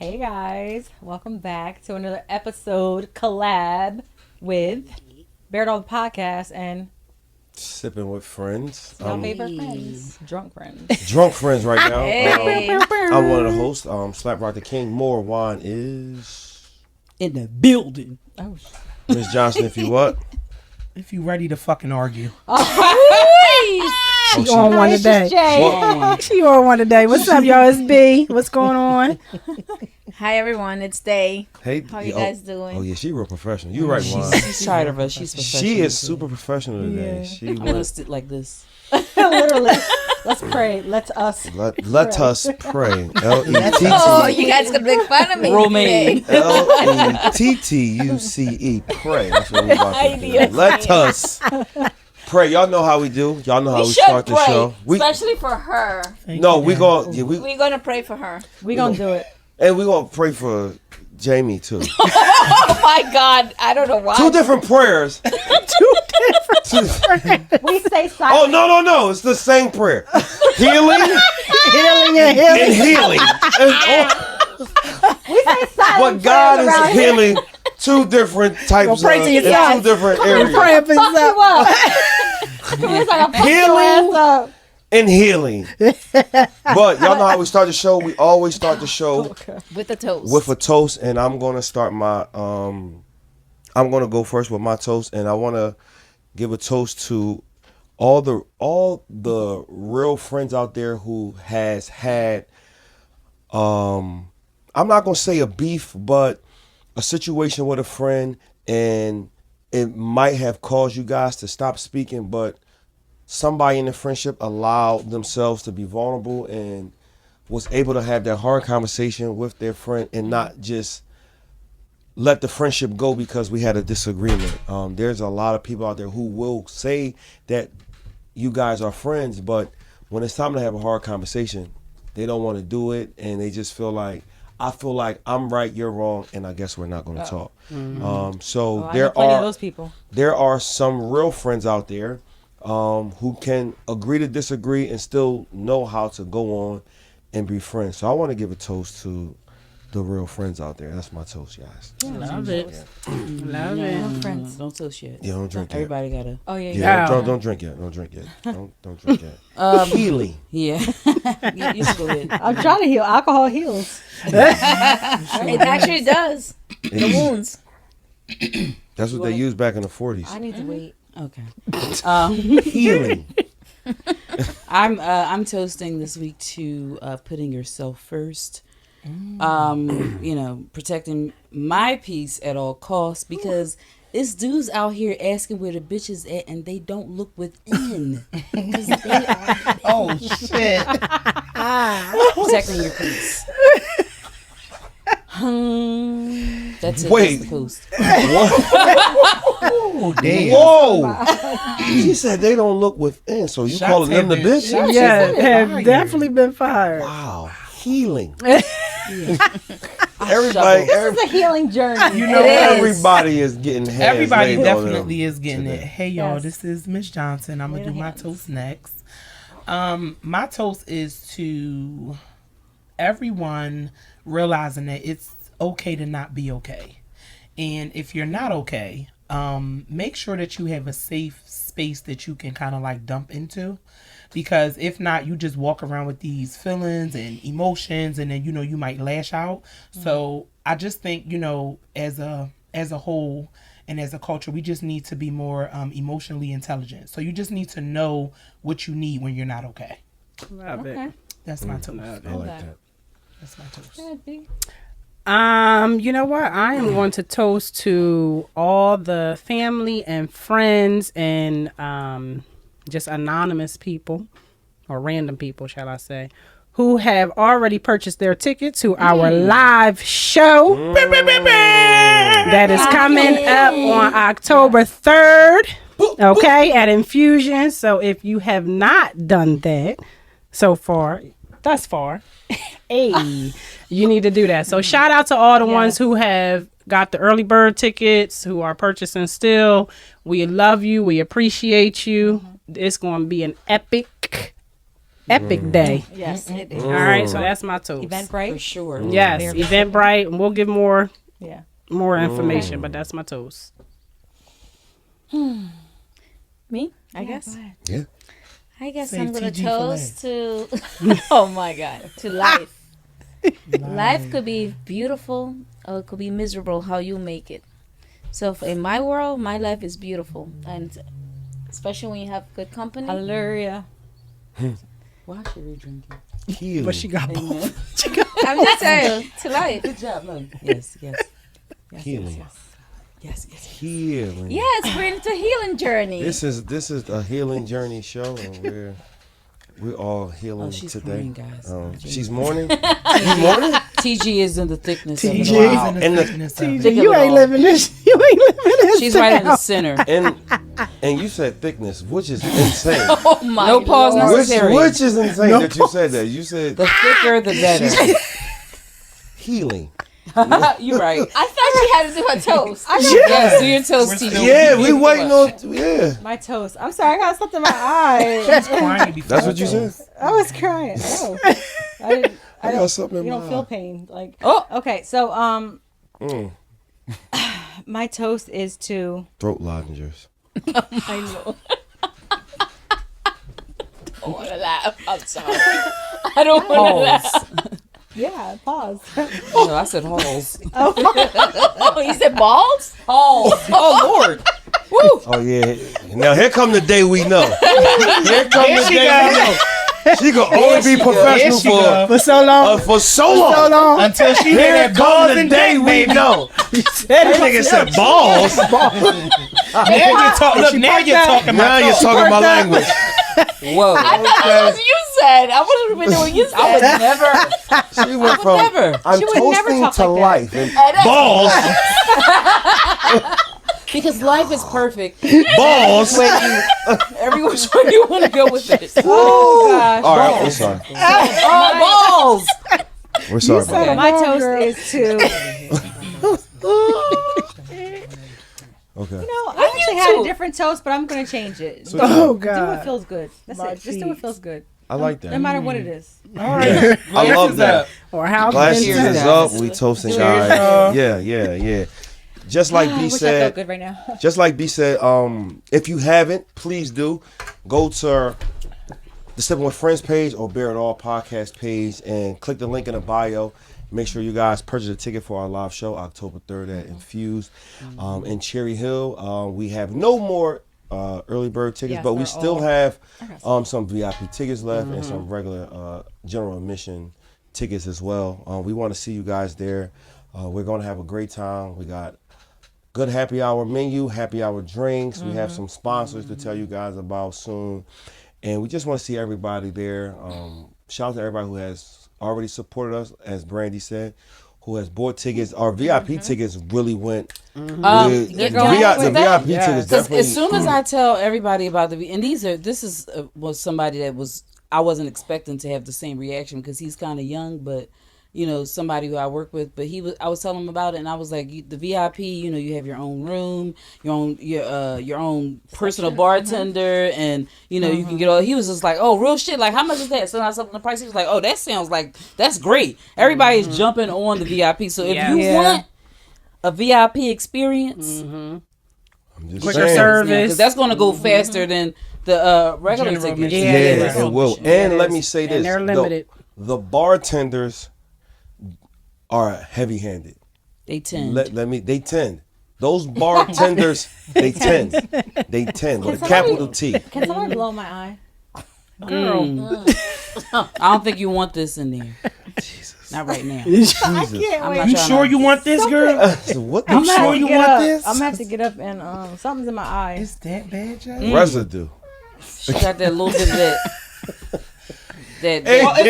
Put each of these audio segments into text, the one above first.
Hey guys, welcome back to another episode collab with Bear Dog Podcast and Sippin With Friends. my favorite friends, drunk friends. Drunk friends right now. Hey. I'm one of the hosts. Slap Rock the King. More wine is In the building. Oh, Miss Johnson. If you what? If you ready to fucking argue. she on one today. She on one today. What's up, y'all? It's B. What's going on? Hi everyone, it's Day. Hey, How you guys doing? Oh yeah, she real professional. You right, wine. She's tired of us. She's professional. She is super professional today. Yeah. She I'm gonna went. sit like this. Literally. Let's pray. Let us pray. L-E-T-T. Oh, you guys gonna make fun of me Romaine. today. L-E-T-T-U-C-E. Pray. That's what we about to do. Let us pray. Y'all know how we do. Y'all know how we should start the pray, show. especially for her. We're We're gonna pray for her. We gonna do it. and we're gonna pray for Jamie too. Oh my God, I don't know why. Two different prayers. We say Oh silent. no! It's the same prayer. Healing Healing. and healing. We say silent. But God prayers around is here. healing two different types pray to in yourself. two different You're areas. praying for Fuck yourself. you up. It's like a fuck your Healing. ass up. And healing. But y'all know how we start the show. We always start the show With the toast. with a toast, and I'm gonna start my I'm gonna go first with my toast, and I wanna give a toast to all the real friends out there who has had I'm not gonna say a beef, but a situation with a friend, and it might have caused you guys to stop speaking, but somebody in the friendship allowed themselves to be vulnerable and was able to have that hard conversation with their friend and not just let the friendship go because we had a disagreement. There's a lot of people out there who will say that you guys are friends, but when it's time to have a hard conversation, they don't want to do it, and they just feel like, I feel like I'm right, you're wrong, and I guess we're not going to talk. So I know plenty of those people. there are some real friends out there who can agree to disagree and still know how to go on and be friends. So I want to give a toast to the real friends out there. That's my toast, guys. Love it. Love it. No friends. Don't toast yet. Yeah, don't drink yet. Everybody gotta. Oh yeah. Yeah, Yeah. don't drink yet. Don't drink yet. Don't drink yet. Healing. Yeah. You just go ahead. I'm trying to heal. Alcohol heals. It actually does. The wounds. That's what they used back in the 40s. I need to wait. Okay. Healing. I'm toasting this week to putting yourself first. Protecting my peace at all costs, because it's dudes out here asking where the bitch is at and they don't look within. 'Cause they are Oh, shit. protecting your peace. That's it. Wait. That's the post. Oh, damn. Whoa! She said they don't look within, so you Shots calling them the have been- bitch? Yeah, have fired. definitely been fired. Wow, healing. Everybody. This is a healing journey. You know, It is. Everybody is getting hands everybody laid on them definitely is getting today. it. Hey, y'all, Yes. this is Miss Johnson. I'm going to do my toast next. My toast is to everyone realizing that it's okay to not be okay. And if you're not okay, make sure that you have a safe space that you can kind of like dump into, because if not, you just walk around with these feelings and emotions, and then you might lash out. So I just think as a whole and as a culture, we just need to be more emotionally intelligent. So you just need to know what you need when you're not okay. Love it. That's my toast. I like that. That's my toast. You know what? I am going to toast to all the family and friends and just anonymous people, or random people, shall I say, who have already purchased their ticket to our live show that is coming up on October 3rd, okay, at Infusion. So if you have not done that thus far, hey, you need to do that. So shout out to all the ones who have got the early bird tickets, who are purchasing still. We love you. We appreciate you. It's going to be an epic epic day. Yes, it is. All right, so that's my toast. Eventbrite. For sure. Yes, Eventbrite, and we'll give more Yeah. information, but that's my toast. Me? I guess. Yeah. I guess Say I'm gonna TG toast to. Oh my God, to life. Life could be beautiful or it could be miserable. How you make it. So in my world, my life is beautiful, and especially when you have good company. Hallelujah. Why should we drink it? Healing. But she got both. I'm just saying to life. Good job. No. Yes. Healing. Yes. Healing. Yes, we're into a healing journey. This is a healing journey show, and we're all healing Oh, she's today. mourning, guys. She's mourning. You mourning? TG is in the thickness of it TG all. is in the And the- thickness of it. Think You of it ain't all. living this. You ain't living this. She's right in the down. center. And you said thickness, which is insane. Oh my No pause Lord. necessary. Which is insane that you said that. You said The thicker, the better. healing. You're right. I thought she had to do her toast. Yes, do your toast, We're TG. still- Yeah, we waiting on. Yeah, My toast. I'm sorry, I got something in my eye. She's crying before that's what you the said. toast. I was crying. No. I didn't. I got something in You my don't feel eye. pain. Like, Oh. okay. So, Mm. my toast is to. Throat lozenges. I know. I don't want to laugh. I'm sorry. I don't want to laugh. Halls. Yeah, pause. No, I said halls. Oh, you said balls? Halls. Oh, Lord. Oh yeah. Now here come the day we know. Here come the she day go. we know. She can only be There professional she go. For so long. for so long. So long. Until she hear Here that come balls the and day dick, we baby. know. That nigga said balls. Now you're talking. Look, now you're talking Now about. you're talking my language. Whoa. I thought that was what you said. I wasn't even doing what you said. I would never. She went from Never. I'm She would never toasting talk to like life and balls, Because life is perfect. balls. Every which way you want to go with it. Oh gosh. All right, we're sorry. Oh, balls. We're sorry about that. My toast is to. Okay. No, I actually had a different toast, but I'm gonna change it. So, Oh Do what God. feels good. That's My it. Just do what cheeks. feels good. I like No that. matter what it is. All right. I love that. Or how Glasses Cheers, is guys. up. We toasting, guys. Yeah. Just like I B wish I felt said. good right now. Just like B said. If you haven't, please do go to the Sippin With Friends page or Bear It All podcast page and click the link in the bio. Make sure you guys purchase a ticket for our live show October 3rd at Infused in Cherry Hill. We have no more early bird tickets, Yes, but we they're still all- have some VIP tickets left and some regular general admission tickets as well. We want to see you guys there. We're going to have a great time. We got good happy hour menu, happy hour drinks. We have some sponsors to tell you guys about soon. And we just want to see everybody there. Shout out to everybody who has already supported us, as Brandy said, who has bought tickets. Our VIP tickets really went. You're The going with VIP that? tickets Because definitely. as soon as I tell everybody about and this was somebody that I wasn't expecting to have the same reaction because he's kind of young, but somebody who I work with, but I was telling him about it, and I was like, the VIP, you have your own room, your own personal bartender, and you can get all. He was just like, oh, real shit, like how much is that? So I said the price. He was like, oh, that sounds like that's great. Everybody's jumping on the VIP. So if you want a VIP experience, I'm just quicker saying. service. because that's going to go faster than the regular General tickets. admission. Yeah, Yeah, it will. Yeah, And it let is. me say And this: they're limited. The bartenders are heavy-handed. They tend. They tend. Those bartenders, they tend with a capital T. Can somebody blow my eye? I don't think you want this in there. Jesus. Not right now. Jesus. I can't I'm wait. not You trying sure to- you want this, girl? What I'm the sure fuck? you Get want up. this? I'm gonna have to get up and something's in my eye. It's that bad, Jay? Mm. residue? She got that little bit of that. Hey,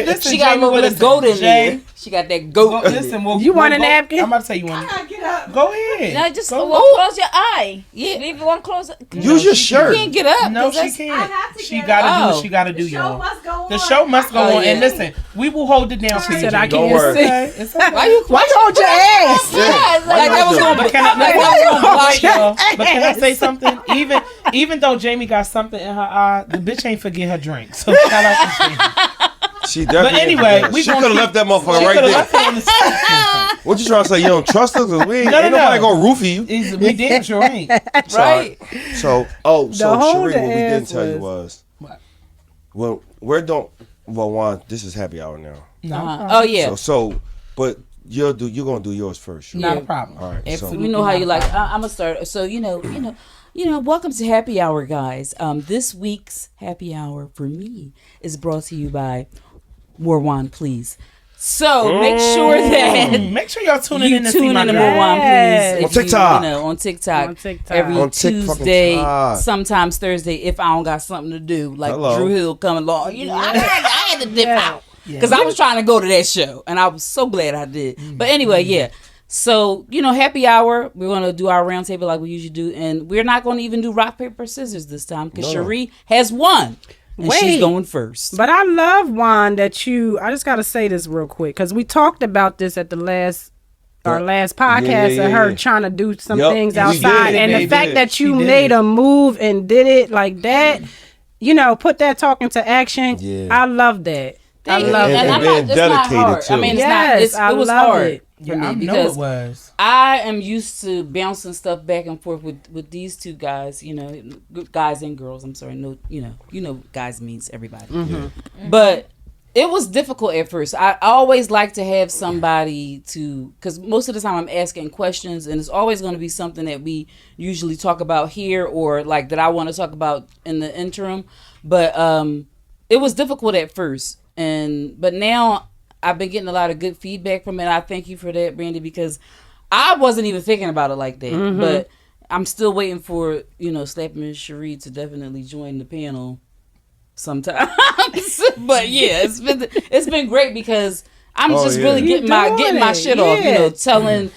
listen, She got a Jamie, little bit of listen, goat in Jay. there. She got that goat. Go, in there. listen, You want a go- napkin? I'm about to tell you one. Get up. Go ahead. No, just Go. close your eye. Yeah. Leave one close. Use your You shirt. can't get up. No, 'cause she that's- can't. have to She get gotta do up. what she gotta do, The show y'all. must go on. The show must go Oh, on. yeah. And listen, we will hold it down for you. said I Jay. Don't can't worry. see. Okay, it's okay. Why you? Why you hold your ass? Yeah, it's Like that was do? gonna But be. can I, Like that was gonna block wait, y'all. But can I say something? Even though Jamie got something in her eye, the bitch ain't forget her drink. So shout out to Jamie. She definitely. But anyway, she could have left that motherfucker right there. What you trying to say? You don't trust us? Cause we ain't, ain't nobody gonna roofie you. We damn sure ain't. Right. So whole Sheree, what we didn't ass tell you was- was, well, Juan, this is happy hour now. No, Oh yeah. But you're gonna do yours first. Sheree. not a problem. All right. So We know how you like. I'm gonna start. So you know. Welcome to Happy Hour, guys. This week's Happy Hour for me is brought to you by Warwan, please. So make sure that Make sure y'all tuning in to see tune my in to girl. Warwan, please. On If you, TikTok. on TikTok. On TikTok. Every On TikTok. Tuesday, sometimes Thursday, if I don't got something to do, like Hello. Drew Hill coming along. You know, I had to dip out because I was trying to go to that show, and I was so glad I did. But anyway, yeah. So, happy hour. We're going to do our round table like we usually do. And we're not going to even do rock, paper, scissors this time because Cherie has won. And she's going first. But I love, Juan, that I just got to say this real quick because we talked about this at our last podcast of her trying to do some things outside. And the fact that you made a move and did it like that, put that talk into action. Yeah. I love that. I love it. And being dedicated too. I mean, it was hard. Yeah, I know it was. I am used to bouncing stuff back and forth with these two guys, guys and girls. I'm sorry, no, guys means everybody. Mm-hmm. But it was difficult at first. I always like to have somebody because most of the time I'm asking questions, and it's always going to be something that we usually talk about here or like that I want to talk about in the interim. But it was difficult at first, but now I've been getting a lot of good feedback from it. I thank you for that, Brandy, because I wasn't even thinking about it like that. Mm-hmm. But I'm still waiting for, Slapping Miss Cherie to definitely join the panel sometimes. But yeah, it's been great because I'm really getting my shit off, telling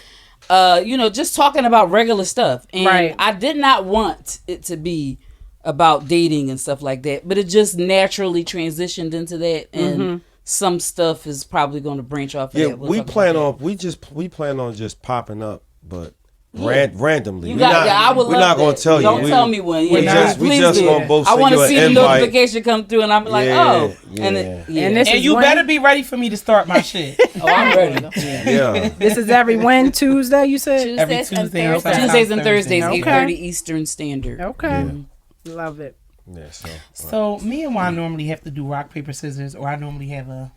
just talking about regular stuff. And I did not want it to be about dating and stuff like that, but it just naturally transitioned into that, and some stuff is probably going to branch off. Yeah, we plan on just popping up, but randomly. We're not going to tell you. Don't tell me when. We just going to both send I want you to an see the invite. notification come through, and I'm like, And you better be ready for me to start my shit. I'm ready. Yeah. This is every Tuesday, you said? Every Tuesday and Tuesdays and Thursdays, Okay. 8:30 Eastern Standard. Okay. Love it. Yeah, so me and Juan normally have to do rock, paper, scissors, or I normally have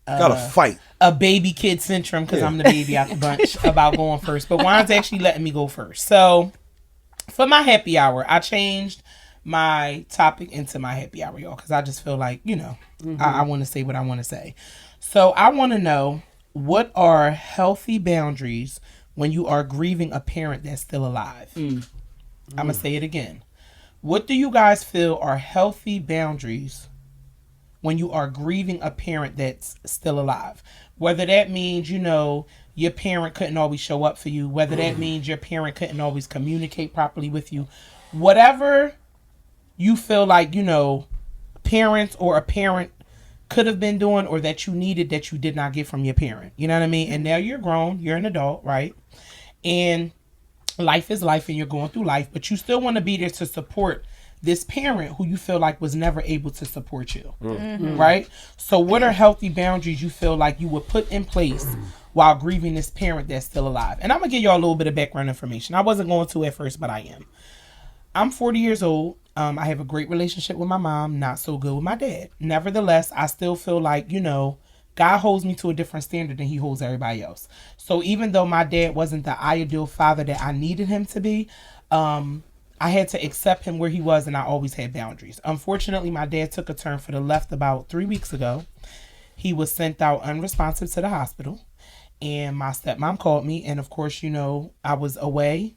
gotta fight a baby kid syndrome because I'm the baby out the bunch about going first. But Juan's actually letting me go first. So for my happy hour, I changed my topic into my happy hour, y'all, because I just feel like I want to say what I want to say. So I want to know, what are healthy boundaries when you are grieving a parent that's still alive? I'm gonna say it again. What do you guys feel are healthy boundaries when you are grieving a parent that's still alive? Whether that means, your parent couldn't always show up for you, whether that means your parent couldn't always communicate properly with you, whatever you feel like, parents or a parent could have been doing or that you needed that you did not get from your parent. You know what I mean? And now you're grown, you're an adult, right? And life is life and you're going through life, but you still want to be there to support this parent who you feel like was never able to support you, right? So what are healthy boundaries you feel like you would put in place while grieving this parent that's still alive? And I'm going to give y'all a little bit of background information. I wasn't going to at first, but I am. I'm 40 years old. I have a great relationship with my mom, not so good with my dad. Nevertheless, I still feel like, God holds me to a different standard than he holds everybody else. So even though my dad wasn't the ideal father that I needed him to be, I had to accept him where he was, and I always had boundaries. Unfortunately, my dad took a turn for the left about 3 weeks ago. He was sent out unresponsive to the hospital, and my stepmom called me, and of course, I was away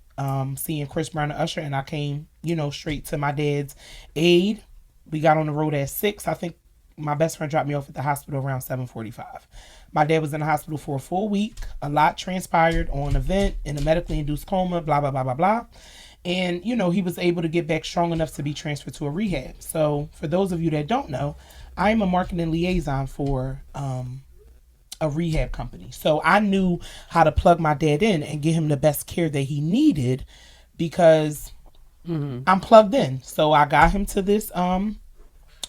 seeing Chris Brown and Usher, and I came, straight to my dad's aid. We got on the road at 6. I think my best friend dropped me off at the hospital around 7:45. My dad was in the hospital for a full week. A lot transpired on a vent in a medically induced coma, blah, blah, blah, blah, blah. And, he was able to get back strong enough to be transferred to a rehab. So for those of you that don't know, I am a marketing liaison for a rehab company. So I knew how to plug my dad in and get him the best care that he needed, because I'm plugged in. So I got him to this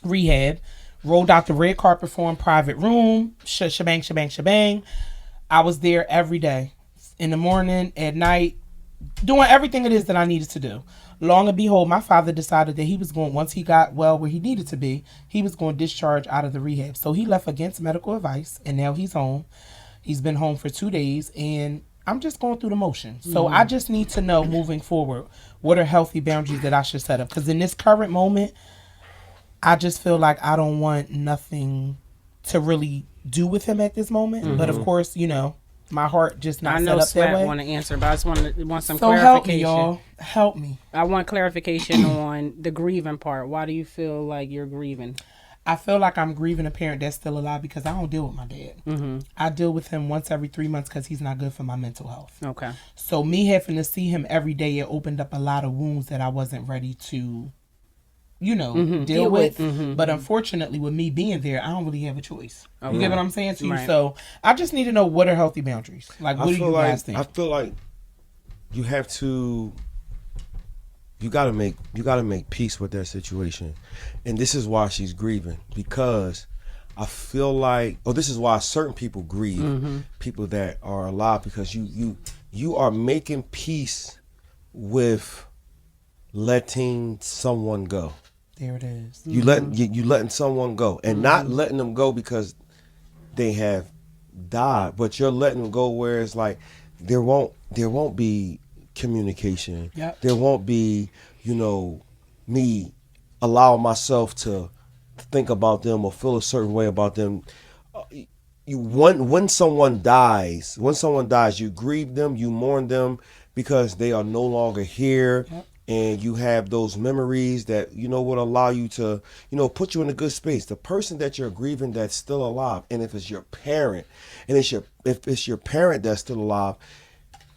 rehab, rolled out the red carpet for him, private room, shebang, shebang, shebang. I was there every day, in the morning, at night, doing everything it is that I needed to do. Long and behold, my father decided that he was going, once he got well where he needed to be, he was going to discharge out of the rehab. So he left against medical advice, and now he's home. He's been home for 2 days, and I'm just going through the motions. So I just need to know moving forward, what are healthy boundaries that I should set up? Because in this current moment, I just feel like I don't want nothing to really do with him at this moment. But of course, you know, my heart just not I set know up that way. Slat want to answer, but I just want some So clarification. help me, y'all. Help me. I want clarification on the grieving part. Why do you feel like you're grieving? I feel like I'm grieving a parent that's still alive because I don't deal with my dad. I deal with him once every 3 months because he's not good for my mental health. Okay. So me having to see him every day, it opened up a lot of wounds that I wasn't ready to, you know, deal with. But unfortunately, with me being there, I don't really have a choice. You get what I'm saying to you? Right. So I just need to know, what are healthy boundaries? Like, what do you guys think? I feel like you have to. You gotta make peace with that situation, and this is why she's grieving, because I feel like, this is why certain people grieve, people that are alive, because you are making peace with letting someone go. There it is. You letting someone go, and not letting them go because they have died, but you're letting them go where it's like there won't be communication. Yep. There won't be, you know, me allowing myself to think about them or feel a certain way about them. When someone dies, you grieve them, you mourn them because they are no longer here. Yep. And you have those memories that, you know, would allow you to, you know, put you in a good space. The person that you're grieving that's still alive, and if it's your parent, and if it's your parent that's still alive,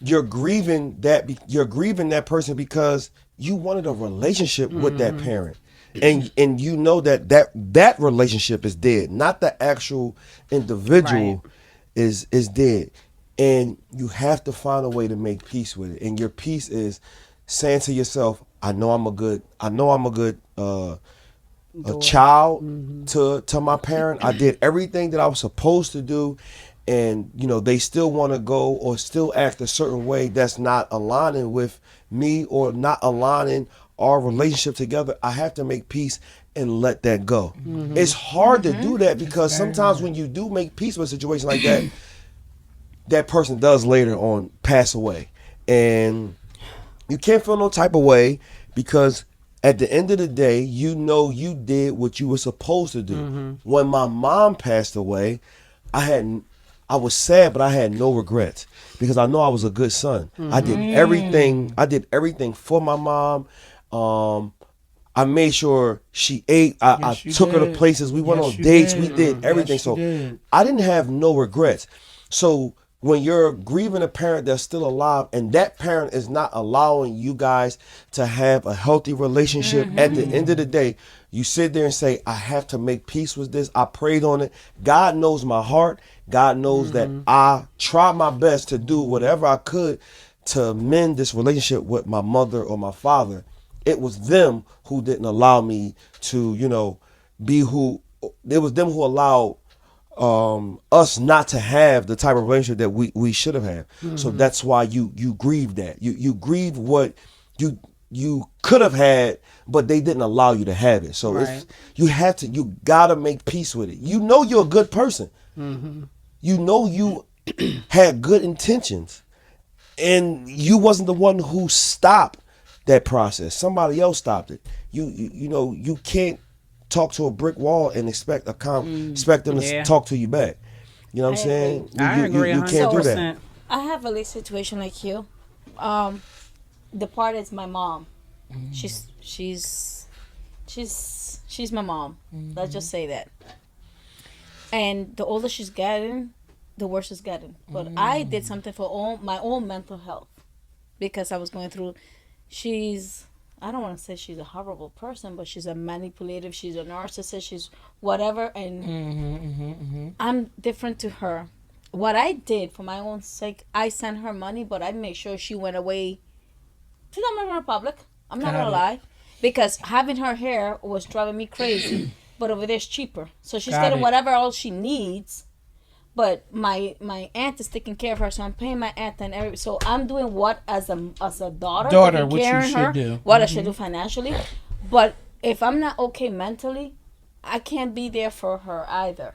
you're grieving that person because you wanted a relationship with that parent, and you know that relationship is dead, not the actual individual is dead, and you have to find a way to make peace with it. And your peace is saying to yourself, I know I'm a good a child to my parent. I did everything that I was supposed to do, and you know they still want to go or still act a certain way that's not aligning with me or not aligning our relationship together. I have to make peace and let that go. It's hard to do that because sometimes when you do make peace with a situation like that, that person does later on pass away, and you can't feel no type of way because at the end of the day, you know you did what you were supposed to do. When my mom passed away, I was sad, but I had no regrets because I know I was a good son. I did everything. I did everything for my mom. I made sure she ate. I took her to places. We went on dates. We did everything. So I didn't have no regrets. So when you're grieving a parent that's still alive and that parent is not allowing you guys to have a healthy relationship, at the end of the day, you sit there and say, I have to make peace with this. I prayed on it. God knows my heart. God knows that I tried my best to do whatever I could to mend this relationship with my mother or my father. It was them who didn't allow me to, you know, be who. It was them who allowed us not to have the type of relationship that we should have had. So that's why you grieve that. You grieve what you could have had, but they didn't allow you to have it. So it's, you gotta make peace with it. You know you're a good person. You know you had good intentions, and you wasn't the one who stopped that process. Somebody else stopped it. You know you can't talk to a brick wall and expect them to talk to you back. You know what I'm saying? I agree. You can't do that. 100%. I have a situation like you. The part is my mom. She's my mom. Let's just say that. And the older she's getting, the worse it's getting. But I did something for my own mental health because I was going through. I don't want to say she's a horrible person, but she's a manipulative. She's a narcissist. She's whatever, and I'm different to her. What I did for my own sake, I sent her money, but I made sure she went away to the Dominican Republic. I'm not gonna lie, because having her hair was driving me crazy. But over there's cheaper, so she's getting whatever else she needs. But my aunt is taking care of her, so I'm paying my aunt and every. So I'm doing what as a daughter, what you should do. What I should do financially. But if I'm not okay mentally, I can't be there for her either.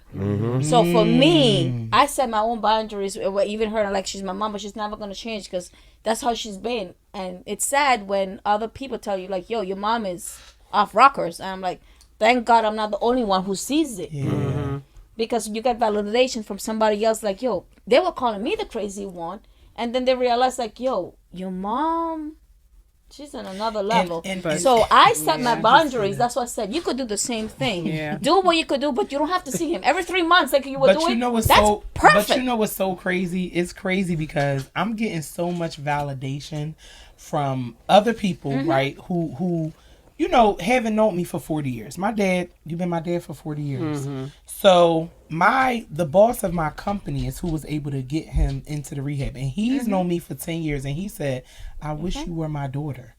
So for me, I set my own boundaries. Even her, like she's my mom, but she's never gonna change because that's how she's been. And it's sad when other people tell you like, "Yo, your mom is off rockers," and I'm like, "Thank God I'm not the only one who sees it." Because you get validation from somebody else. Like, "Yo, they were calling me the crazy one," and then they realize like, "Yo, your mom." She's on another level. So I set my boundaries. That's what I said. You could do the same thing. Yeah. Do what you could do, but you don't have to see him every 3 months like you were doing. You know what's That's perfect. But you know what's so crazy? It's crazy because I'm getting so much validation from other people, right? Who you know, haven't known me for 40 years. You've been my dad for 40 years. So the boss of my company is who was able to get him into the rehab. And he's known me for 10 years. And he said, I wish you were my daughter.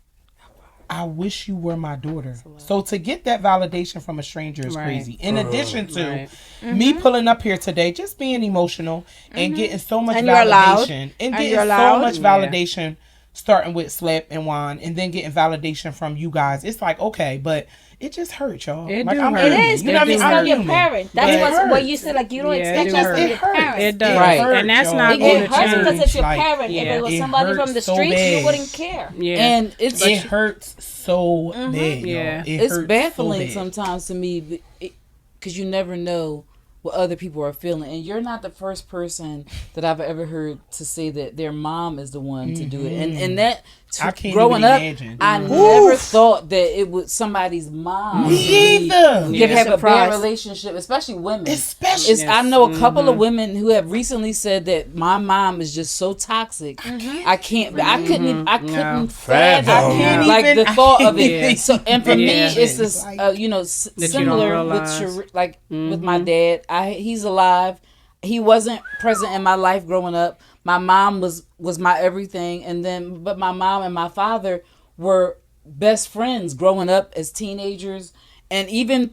I wish you were my daughter. So to get that validation from a stranger is crazy. In addition to me pulling up here today, just being emotional and getting so much validation. And getting so much validation. Starting with Slap and Juan, and then getting validation from you guys. It's like, okay, but it just hurts, y'all. It like, do I'm hurt. It is, you know what I mean? it's I'm from your human. parent. That's what you said, like, you don't expect that from your parents. It does. Right. And that's not It going to hurts because change. it's your Like, parent. If it was it somebody from the hurts so streets, bad. you wouldn't care. Yeah. And it hurts so bad, Yeah. y'all. it's hurts baffling so bad. sometimes to me because you never know what other people are feeling, and you're not the first person that I've ever heard to say that their mom is the one to do it, and that I can't growing even up, imagine. I never thought that it was somebody's mom. Me either. Could have a Surprise. bad relationship, especially women. Especially. I know a couple of women who have recently said that my mom is just so toxic. I can't. I couldn't fathom. Fathom. Like the thought of it. Yeah. So, and for me, Yeah. it's this. You know, That you don't similar with realize. with my dad. He's alive. He wasn't present in my life growing up. My mom was my everything, but my mom and my father were best friends growing up as teenagers, and even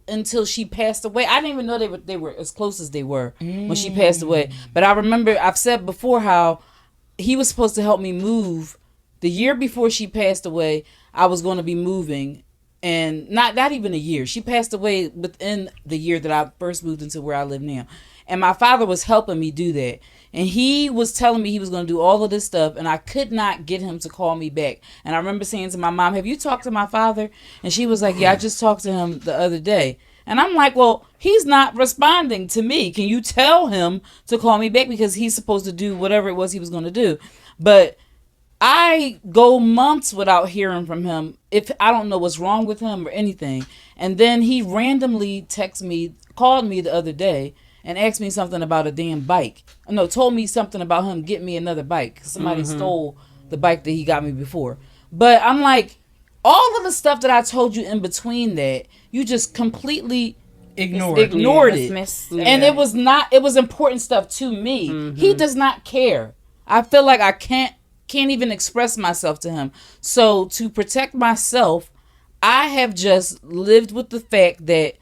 until she passed away. I didn't even know they were as close as they were when she passed away. But I remember I've said before how he was supposed to help me move. The year before she passed away, I was going to be moving, and not even a year. She passed away within the year that I first moved into where I live now. And my father was helping me do that. And he was telling me he was going to do all of this stuff, and I could not get him to call me back. And I remember saying to my mom, have you talked to my father? And she was like, yeah, I just talked to him the other day. And I'm like, well, he's not responding to me. Can you tell him to call me back? Because he's supposed to do whatever it was he was going to do. But I go months without hearing from him if I don't know what's wrong with him or anything. And then he randomly called me the other day and asked me something about a damn bike. No, told me something about him getting me another bike. Somebody stole the bike that he got me before. But I'm like, all of the stuff that I told you in between that, you just completely ignored it. And it was important stuff to me. He does not care. I feel like I can't even express myself to him. So to protect myself, I have just lived with the fact that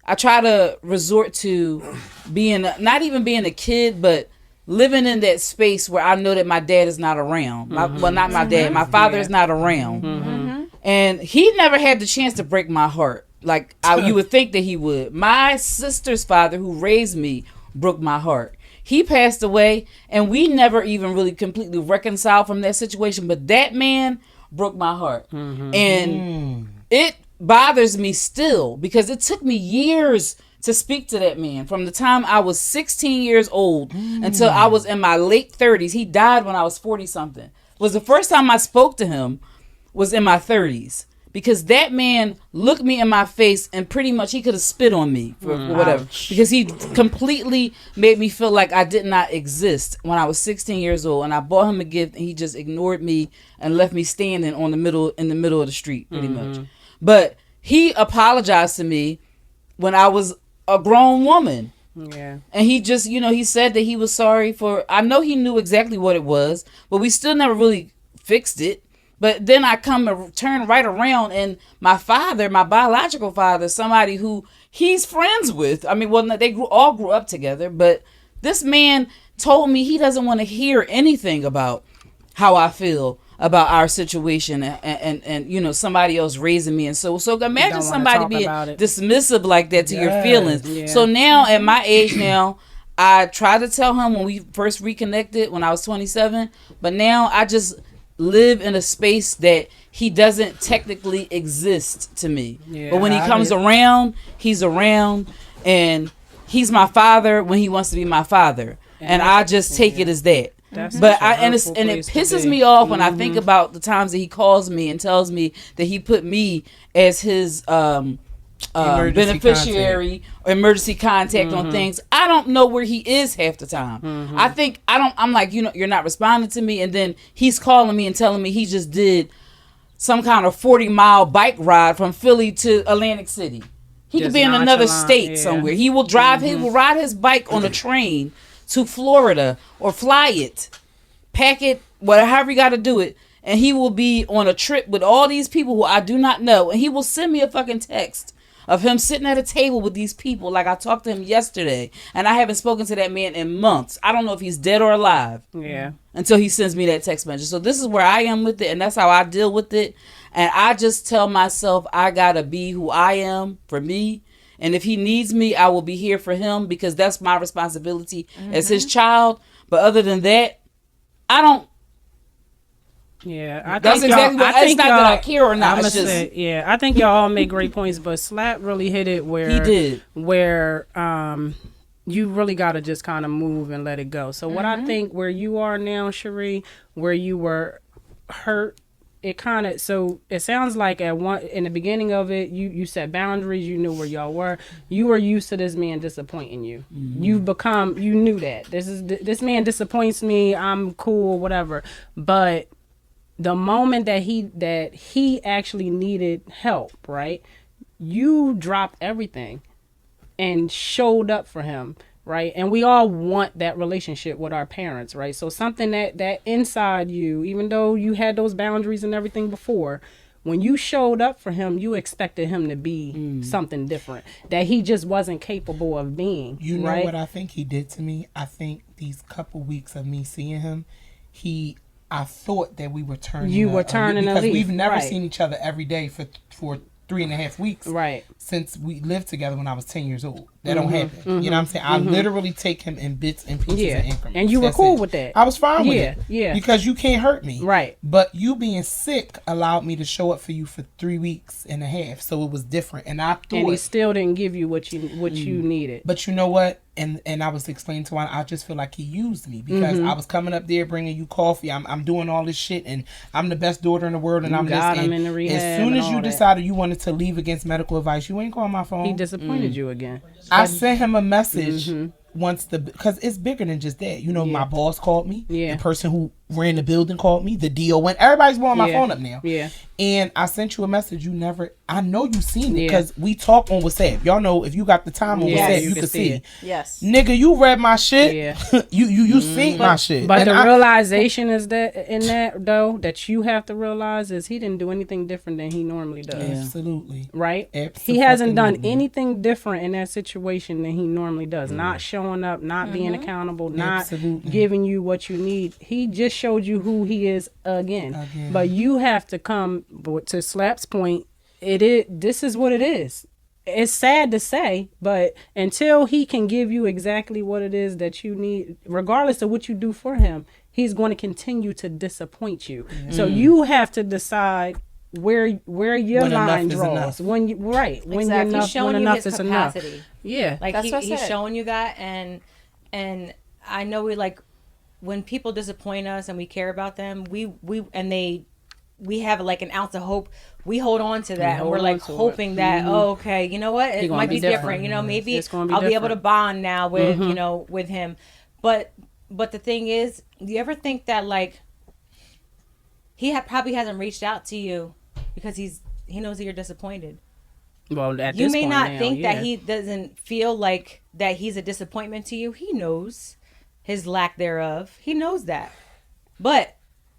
I try to resort to not even being a kid, but living in that space where I know that my dad is not around. Well, not my dad. My father is not around. And he never had the chance to break my heart. Like you would think that he would. My sister's father, who raised me, broke my heart. He passed away, and we never even really completely reconciled from that situation. But that man broke my heart. And it bothers me still because it took me years to speak to that man. From the time I was 16 years old until I was in my late 30s. He died when I was 40 something. Was the first time I spoke to him was in my 30s. Because that man looked me in my face and pretty much he could have spit on me for whatever. Because he completely made me feel like I did not exist when I was 16 years old. And I bought him a gift and he just ignored me and left me standing in the middle of the street pretty much. But he apologized to me when I was a grown woman. Yeah. And he just, he said that he was sorry I know he knew exactly what it was, but we still never really fixed it. But then I come and turn right around, and my father, my biological father, somebody who he's friends with. I mean, well, they all grew up together, but this man told me he doesn't want to hear anything about how I feel about our situation and you know, somebody else raising me. And so imagine somebody being dismissive like that to your feelings. Yeah. So now at my age now, I tried to tell him when we first reconnected when I was 27, but now I just live in a space that he doesn't technically exist to me. Yeah, but when he comes around, he's around, and he's my father when he wants to be my father. And I just take it as that. But it pisses me off when I think about the times that he calls me and tells me that he put me as his beneficiary or emergency contact on things. I don't know where he is half the time. I'm like, you know, you're not responding to me, and then he's calling me and telling me he just did some kind of 40-mile bike ride from Philly to Atlantic City. He could be in another state somewhere. He will drive he will ride his bike on a train to Florida or fly it, pack it, whatever you got to do it, and he will be on a trip with all these people who I do not know, and he will send me a fucking text of him sitting at a table with these people like I talked to him yesterday, and I haven't spoken to that man in months. I don't know if he's dead or alive. Yeah. Until he sends me that text message. So this is where I am with it, and that's how I deal with it. And I just tell myself I gotta be who I am for me. And if he needs me, I will be here for him because that's my responsibility as his child. But other than that, I don't. Yeah, I that's think exactly what. It's not that I care or not. It's just, yeah, I think y'all all made great points, but Slap really hit it where he did. Where you really got to just kind of move and let it go. So what I think where you are now, Cherie, where you were hurt, it kind of, so it sounds like in the beginning of it, you set boundaries, you knew where y'all were, you were used to this man disappointing you. You knew that this man disappoints me, I'm cool, whatever. But the moment that he actually needed help, right, you dropped everything and showed up for him, right? And we all want that relationship with our parents, right? So something that inside you, even though you had those boundaries and everything before, when you showed up for him, you expected him to be something different that he just wasn't capable of being. You know right? what I think he did to me? I think these couple weeks of me seeing him, I thought that we were turning. You were turning a leaf because we've never seen each other every day for 3.5 weeks. Right. Since we lived together when I was 10 years old. That don't happen. You know what I'm saying? I literally take him in bits and pieces and increments. And you were cool with that. I was fine with it. Yeah. Because you can't hurt me. Right. But you being sick allowed me to show up for you for 3.5 weeks. So it was different. And I thought. And he still didn't give you what you needed. But you know what? And I was explaining to him, I just feel like he used me because I was coming up there bringing you coffee. I'm doing all this shit and I'm the best daughter in the world and I'm this. And in the rehab as soon as you decided you wanted to leave against medical advice, you ain't calling my phone. He disappointed you again. I sent him a message once because it's bigger than just that. You know, my boss called me. Yeah. The person who ran the building called me. The DO everybody's blowing my phone up now. Yeah. And I sent you a message. I know you seen it because we talk on WhatsApp. Y'all know if you got the time on WhatsApp, you can see it. Yes. Nigga, you read my shit. Yeah. you seen my shit. But the realization is that you have to realize is he didn't do anything different than he normally does. Absolutely. Right? Absolutely. He hasn't done anything different in that situation than he normally does. Not showing up, not being accountable, not giving you what you need. He just showed you who he is again. But you have to come, to Slap's point, this is what it is. It's sad to say, but until he can give you exactly what it is that you need, regardless of what you do for him, he's going to continue to disappoint you. So you have to decide where your line draws. When enough is enough. Yeah, like he's showing you that, and I know when people disappoint us and we care about them, we have like an ounce of hope. We hold on to that, and we're like hoping that, okay, you know what, it might be different. You know, maybe I'll be able to bond now with with him. But the thing is, do you ever think that like he probably hasn't reached out to you because he knows that you're disappointed? Well, at you this may point not now, think that he doesn't feel like that he's a disappointment to you. He knows his lack thereof. He knows that. But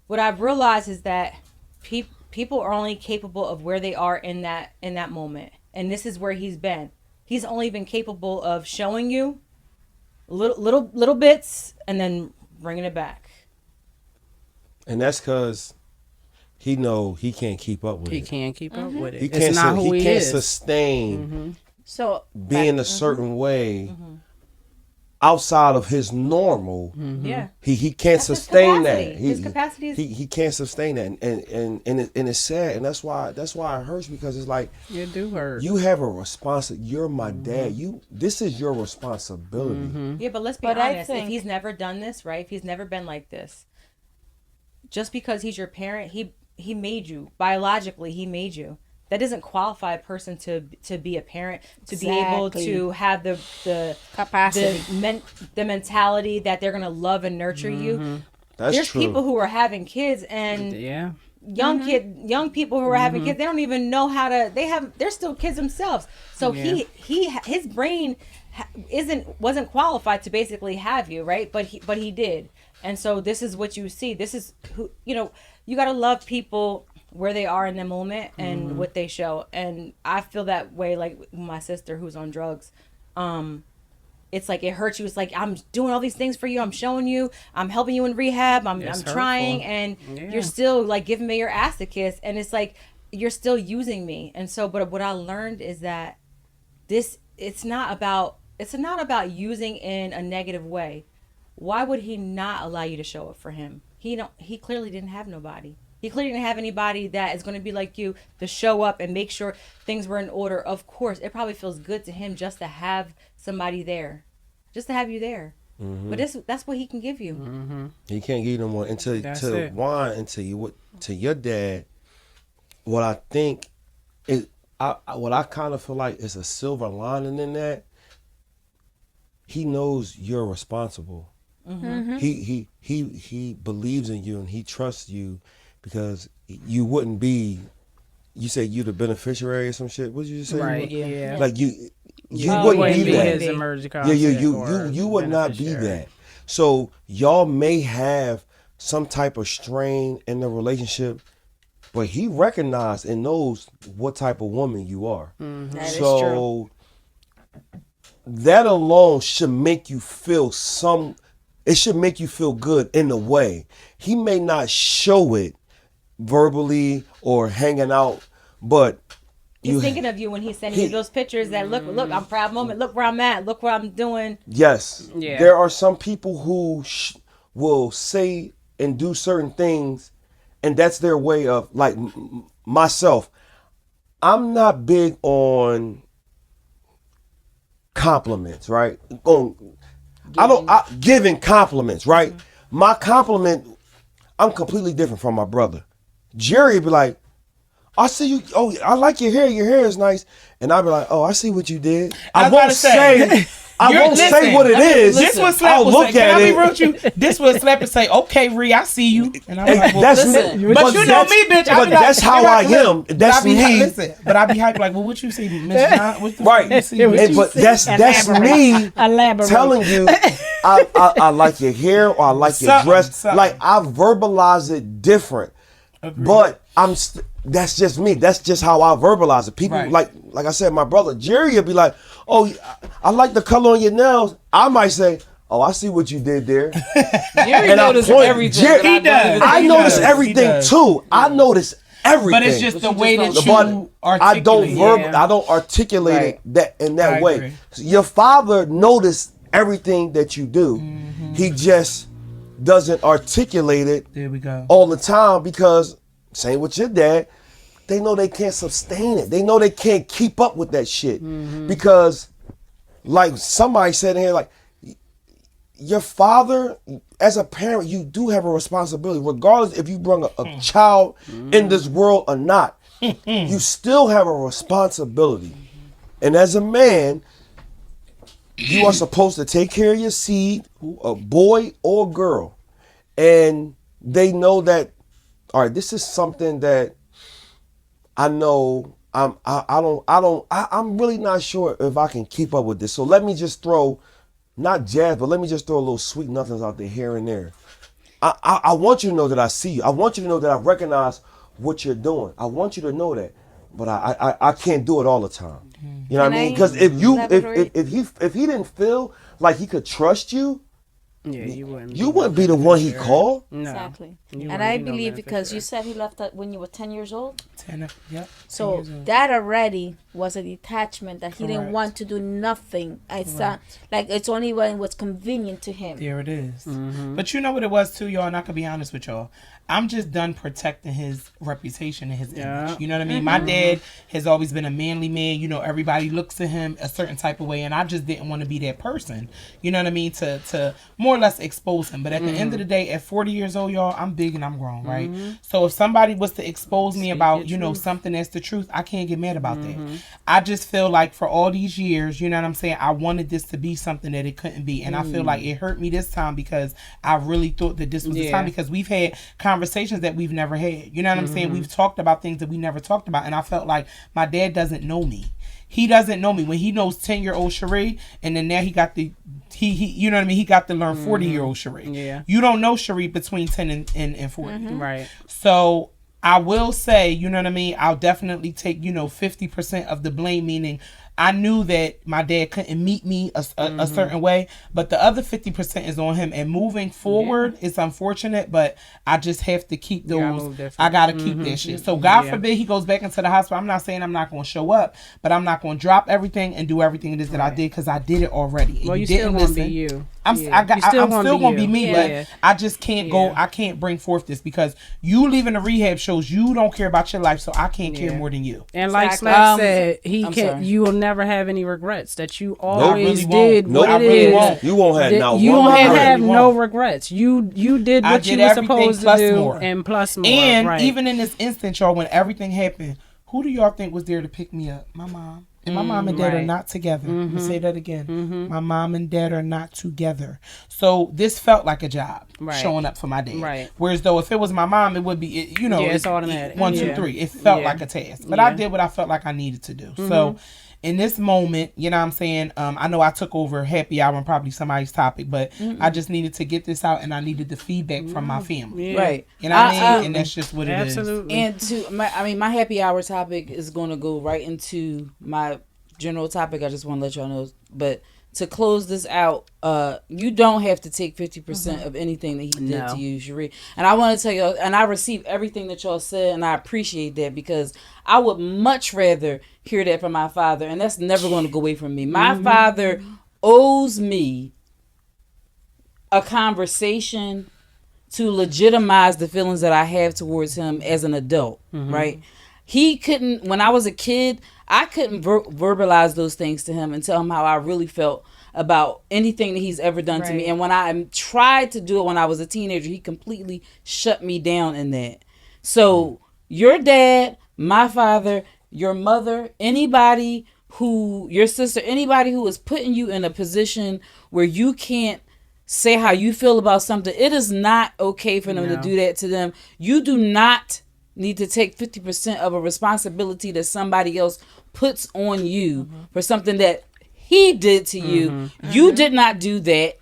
what I've realized is that people are only capable of where they are in that moment, and this is where he's been. He's only been capable of showing you little bits and then bringing it back. And that's because he know he can't keep up with He it. can't keep up with it. He It's can't. not who He he can't is. sustain So being a certain way outside of his normal. yeah, He can't That's his sustain capacity. that. His capacity is- he can't sustain that, and it's sad, and that's why it hurts, because it's like It do hurt. you have a responsibility. You're my dad. This is your responsibility. yeah. But let's be But I honest. think- If he's never done this, right? If he's never been like this, just because he's your parent, he made you biologically. He made you. That doesn't qualify a person to be a parent, to be able Exactly. to have the Capacity. the mentality that they're gonna love and nurture you. That's There's true. Mm-hmm. people who are having kids and Yeah. young people who are having kids, they don't even know how to. They're still kids themselves. So Yeah. his brain wasn't qualified to basically have you, right? But he did. And so this is what you see. This is who you got to love people where they are in the moment and what they show. And I feel that way, like my sister who's on drugs. It's like it hurts you. It's like, I'm doing all these things for you. I'm showing you. I'm helping you in rehab. I'm It's trying, hurtful. and Yeah. you're still like giving me your ass to kiss. And it's like you're still using me. And so, but what I learned is that it's not about using in a negative way. Why would he not allow you to show up for him? He clearly didn't have nobody. He clearly didn't have anybody that is going to be like you to show up and make sure things were in order. Of course, it probably feels good to him just to have somebody there, just to have you there. But that's what he can give you. He can't give you no more. And That's to it. Juan and to your dad, what I think is what I kind of feel like is a silver lining in that. He knows you're responsible. He believes in you and he trusts you, because you wouldn't be. You say you the beneficiary or some shit. What did you say? Right. Yeah. Like you You wouldn't wouldn't be be that. his emergency Yeah, contact you or would not be beneficiary. that. So y'all may have some type of strain in the relationship, but he recognized and knows what type of woman you are. That is So true. that alone should make you feel it should make you feel good in a way. He may not show it verbally or hanging out, but He's thinking of you when he's sending you those pictures that look, I'm proud moment. Look where I'm at. Look what I'm doing. yes, Yeah. there are some people who will say and do certain things, and that's their way of, like myself. I'm not big on compliments, right? Giving compliments, right? My compliment, I'm completely different from my brother. Jerry would be like, I see you. Oh, I like your hair. Your hair is nice. And I'll be like, oh, I see what you did. I was won't about to say, I won't say what it is. This was Slap I'll would look say, at can I be it. real with you? This was Slap and say, okay, Ree, I see you. And I'm like, well, That's listen, me. but you know me, bitch. I But be like, that's how I am. That's be, me. Listen, but I be hyped like, well, what you see, Miss John? What the fuck Right. you see? What And, you but see? that's me Elaborate. telling you I like your hair or I like your Something, dress. something. Like I verbalize it different. But that's just me. That's just how I verbalize it. People Right. like I said, my brother Jerry would be like, "Oh, I like the color on your nails." I might say, "Oh, I see what you did there." Jerry And I notices point- everything. Jerry- that I He don't does. even I He think notice does. about. everything does. too. I notice everything. But it's just the But you way just that don't- you I don't articulate. I don't articulate Right. it that in that I way. agree. So your father noticed everything that you do. Mm-hmm. He just doesn't articulate it There we go. all the time, because same with your dad, they know they can't sustain it. They know they can't keep up with that shit. Because like somebody said in here, like your father, as a parent, you do have a responsibility, regardless if you bring a child in this world or not. You still have a responsibility. And as a man, you are supposed to take care of your seed, a boy or girl. And they know that, all right, this is something that I know I'm really not sure if I can keep up with this. So let me just throw, not jazz, but let me just throw a little sweet nothings out there here and there. I want you to know that I see you. I want you to know that I recognize what you're doing. I want you to know that, but I can't do it all the time. You know what I mean? Because if he didn't feel like he could trust you, Yeah, you wouldn't be the one he called. No. Exactly. You And wouldn't I be no believe because you beneficiary. said he left that when you were 10 years old. 10, yep. 10 So years old. that already was a detachment that he didn't Correct. want to do nothing. It's like it's only when it was convenient to him. There it is. Mm-hmm. But you know what it was too, y'all, and I could be honest with y'all. I'm just done protecting his reputation and his image. You know what I mean? My dad has always been a manly man. You know, everybody looks at him a certain type of way, and I just didn't want to be that person. You know what I mean? To more or less expose him. But at the end of the day, at 40 years old, y'all, I'm big and I'm grown, right? So if somebody was to expose me about, you know, something that's the truth, I can't get mad about that. I just feel like for all these years, you know what I'm saying, I wanted this to be something that it couldn't be. And I feel like it hurt me this time because I really thought that this was the time, because we've had conversations that we've never had. You know what I'm saying? We've talked about things that we never talked about. And I felt like my dad doesn't know me. He doesn't know me. When he knows 10-year-old Sheree, and then now he got the he you know what I mean, he got to learn 40-year-old Sheree. Yeah. You don't know Sheree between 10 and 40. Right. So I will say, you know what I mean, I'll definitely take, 50% of the blame, meaning I knew that my dad couldn't meet me a certain way, but the other 50% is on him. And moving forward, it's unfortunate, but I just have to keep those. I got to keep that shit. So God forbid he goes back into the hospital. I'm not saying I'm not going to show up, but I'm not going to drop everything and do everything it is that I did, because I did it already. Well, you still going to be you. I'm still going to be me, but I just can't go. I can't bring forth this because you leaving the rehab shows you don't care about your life, so I can't care more than you. And like Slack said, you will never have any regrets. That you always did what it is. You won't have now. You won't have no regrets. You did what you were supposed to do, more. and plus more. And even in this instance, y'all, when everything happened, who do y'all think was there to pick me up? My mom. And my mom and dad are not together. Let me say that again. My mom and dad are not together. So this felt like a job, showing up for my dad. Right. Whereas though if it was my mom, it would be, it's automatic. 1, 2, 3. It felt like a task. But I did what I felt like I needed to do. So in this moment, you know what I'm saying? I know I took over happy hour and probably somebody's topic, but I just needed to get this out, and I needed the feedback from my family. Right. You know what I mean? And that's just what it is. Absolutely. And my happy hour topic is going to go right into my general topic. I just want to let y'all know. But to close this out, you don't have to take 50% of anything that he did to you, Sheree. And I want to tell y'all, and I received everything that y'all said, and I appreciate that, because I would much rather hear that from my father, and that's never going to go away from me. My father owes me a conversation to legitimize the feelings that I have towards him as an adult, right? He couldn't, when I was a kid, I couldn't verbalize those things to him and tell him how I really felt about anything that he's ever done to me. And when I tried to do it when I was a teenager, he completely shut me down in that. So your dad, my father, your mother, anybody who, your sister, anybody who is putting you in a position where you can't say how you feel about something, it is not okay for them to do that to them. You do not need to take 50% of a responsibility that somebody else puts on you for something that he did to you. You did not do that.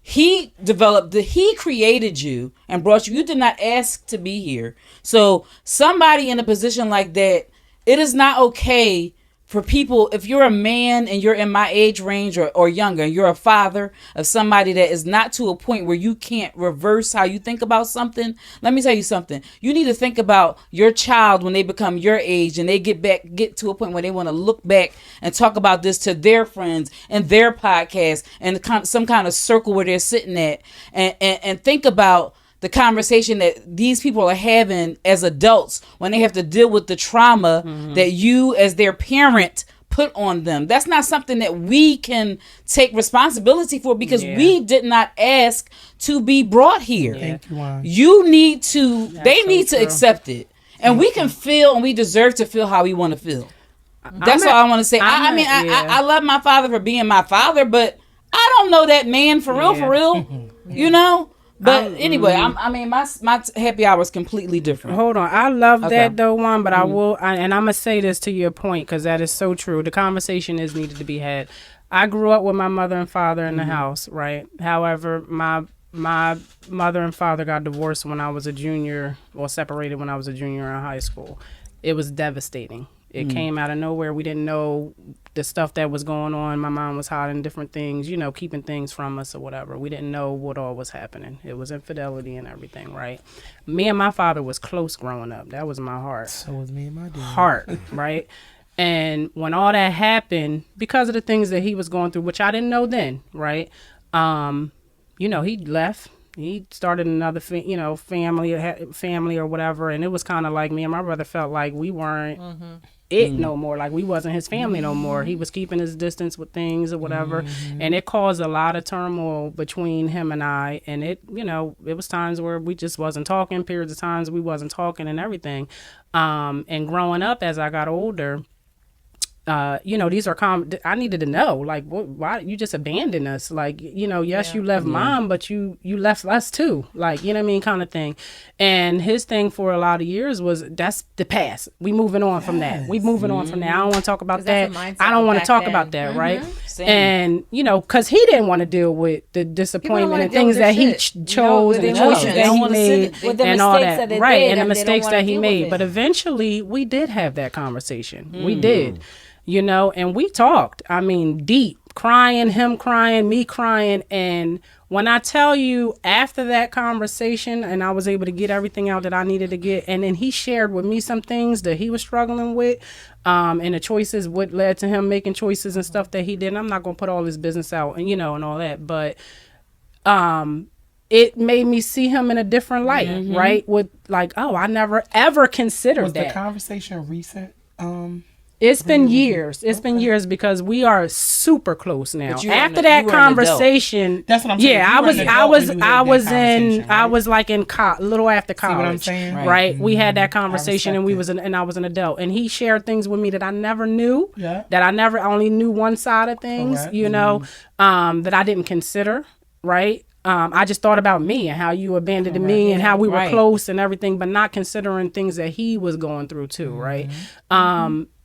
He he created you and brought you. You did not ask to be here. So somebody in a position like that, it is not okay for people, if you're a man and you're in my age range or younger, and you're a father of somebody that is not to a point where you can't reverse how you think about something, let me tell you something. You need to think about your child when they become your age and they get to a point where they want to look back and talk about this to their friends and their podcast and some kind of circle where they're sitting at, and think about the conversation that these people are having as adults when they have to deal with the trauma that you as their parent put on them. That's not something that we can take responsibility for, because we did not ask to be brought here. Thank you, Juan. You need to, they need to accept it. And we can feel, and we deserve to feel how we want to feel. That's all I want to say. I love my father for being my father, but I don't know that man for real, you know? But anyway, my happy hour is completely different. Hold on. I love that though, Juan, but I will, and I'm going to say this to your point, because that is so true. The conversation needed to be had. I grew up with my mother and father in the house, right? However, my my mother and father got divorced when I was a junior, or separated when I was a junior in high school. It was devastating. It came out of nowhere. We didn't know the stuff that was going on. My mom was hiding different things, keeping things from us or whatever. We didn't know what all was happening. It was infidelity and everything, right? Me and my father was close growing up. That was my heart. So was me and my dad. Heart, right? And when all that happened, because of the things that he was going through, which I didn't know then, right? He left. He started another, family or whatever. And it was kind of like me and my brother felt like we weren't no more. Like we wasn't his family no more. He was keeping his distance with things or whatever. And it caused a lot of turmoil between him and I. And it was times where we just wasn't talking, periods of times we wasn't talking and everything. And growing up as I got older, these are I needed to know, like, why you just abandoned us? Like, yes, you left mom, but you left us too. Like, you know what I mean? Kind of thing. And his thing for a lot of years was, that's the past. We moving on from that. We moving on from that. I don't want to talk about that. I don't want to talk about that. Right. Same. And, cause he didn't want to deal with the disappointment and things that he chose and the choices that he made and all that. Right. And the mistakes that he made. But eventually we did have that conversation. We did. And we talked, deep, crying, him crying, me crying. And when I tell you, after that conversation, and I was able to get everything out that I needed to get, and then he shared with me some things that he was struggling with, and the choices, what led to him making choices and stuff that he did. And I'm not going to put all his business out and, and all that, but it made me see him in a different light, right? With like, oh, I never ever considered that. Was the conversation recent? It's been years. It's been years because we are super close now. After you that were an conversation, that's what I'm saying. Yeah, I was like in a little after college. See what I'm saying? Right? We had that conversation, and I was an adult, and he shared things with me that I never knew. Yeah. That I only knew one side of things. Correct. That I didn't consider. Right. I just thought about me and how you abandoned me and how we were close and everything, but not considering things that he was going through too, right?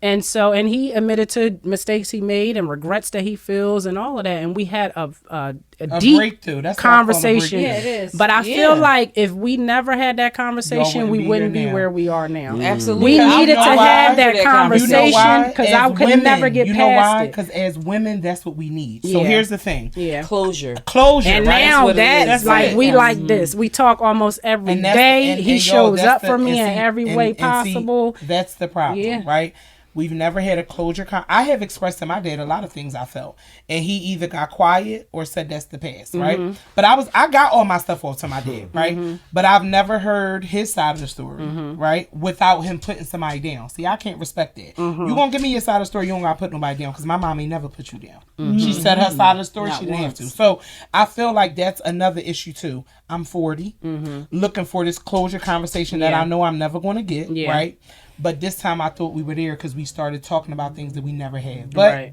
And he admitted to mistakes he made and regrets that he feels and all of that. And we had a deep breakthrough. That's conversation. Yeah, it is. But I feel like if we never had that conversation, we wouldn't be where we are now. Absolutely. We needed to have that conversation because I could never get past it. Because as women, that's what we need. So here's the thing. Yeah. Closure. And now that's like, we like this. We talk almost every day. He shows up for me in every way possible. That's the problem, right? We've never had a closure. I have expressed to my dad a lot of things I felt, and he either got quiet or said that's the past, right? But I got all my stuff off to my dad, right? But I've never heard his side of the story, right? Without him putting somebody down. See, I can't respect that. You gonna give me your side of the story, you don't gotta put nobody down, because my mom ain't never put you down. She said her side of the story, she didn't have to. So I feel like that's another issue too. I'm 40, looking for this closure conversation that I know I'm never gonna get, right? But this time I thought we were there because we started talking about things that we never had. But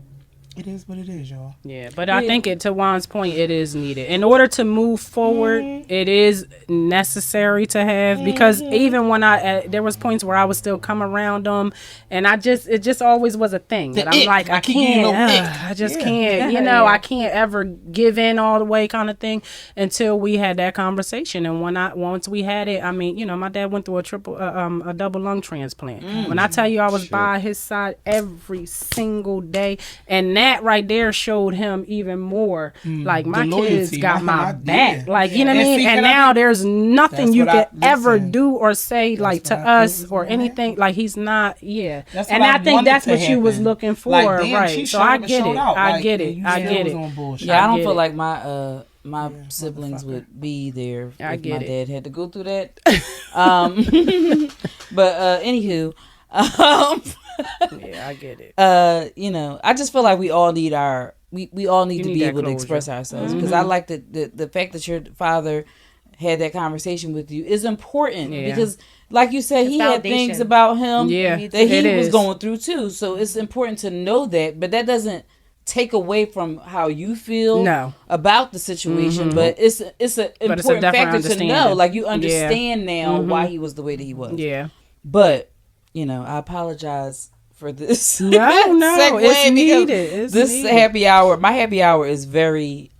it is what it is, y'all. Yeah, but I think to Juan's point, it is needed. In order to move forward, it is necessary to have, because even when there was points where I would still come around them, and it just always was a thing. That I'm like, I can't, I just can't, I can't ever give in all the way kind of thing until we had that conversation. And once we had it, my dad went through a double lung transplant. When I tell you I was by his side every single day, and that right there showed him even more like my kids got my back, like you know what I mean. And now there's nothing you could ever do or say like to us or anything, like he's not and I think that's what you was looking for, right? So I get it. I get it. Yeah, I don't feel like my siblings would be there if my dad had to go through that. But anywho, yeah, I get it. I just feel like we all need we all need to be able to express ourselves, because I like the fact that your father had that conversation with you is important, because like you said, he had things about him that he was going through too. So it's important to know that, but that doesn't take away from how you feel about the situation. But it's an important factor to know. Like you understand now why he was the way that he was. Yeah. But I apologize for this. No, it's needed. My happy hour is very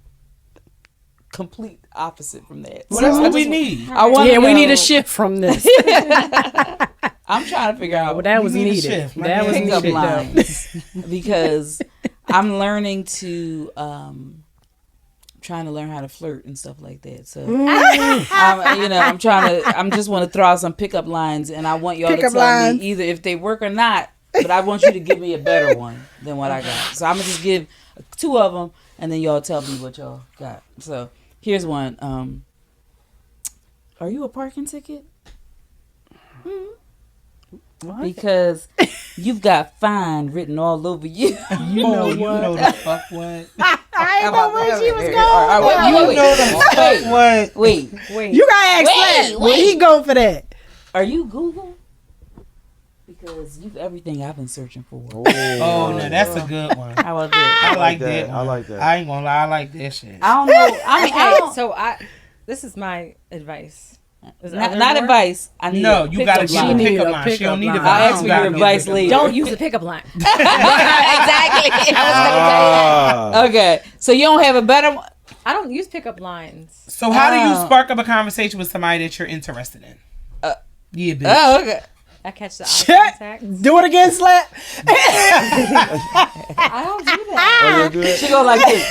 complete. opposite from that. Well, that's what we need. I want. Yeah, we need a shift from this. I'm trying to figure out. Well, that was We need a needed. shift. My That was man. Pickup needed, though. lines because I'm learning to trying to learn how to flirt and stuff like that. So I'm just want to throw out some pickup lines, and I want y'all Pickup to tell lines. me either if they work or not. But I want you to give me a better one than what I got. So I'm gonna just give 2 of them, and then y'all tell me what y'all got. So here's one. Are you a parking ticket? What? Because you've got fine written all over you. You know the fuck what? I ain't know where she was going. All right, You know the fuck what? Wait. You gotta ask that. Where he go for that? Are you Google? Because you've everything I've been searching for. Oh, no, that's a good one. How about that? I like that. I like that. I ain't gonna lie, I like that shit. I don't know. I mean, I Okay, don't. so this is my advice. Is there Not more? advice. I need No, a you gotta pickup give a line. need pickup a line. She pickup don't need line. a I'll ask for your advice later. Don't use a pickup line. Exactly. I was gonna tell you. Okay, so you don't have a better one. I don't use pickup lines. So how do you spark up a conversation with somebody that you're interested in? Yeah, bitch. Oh, okay. I catch the eye Shut. contact. Do it again, Slap. I don't do that. Oh, you do that? She go like this.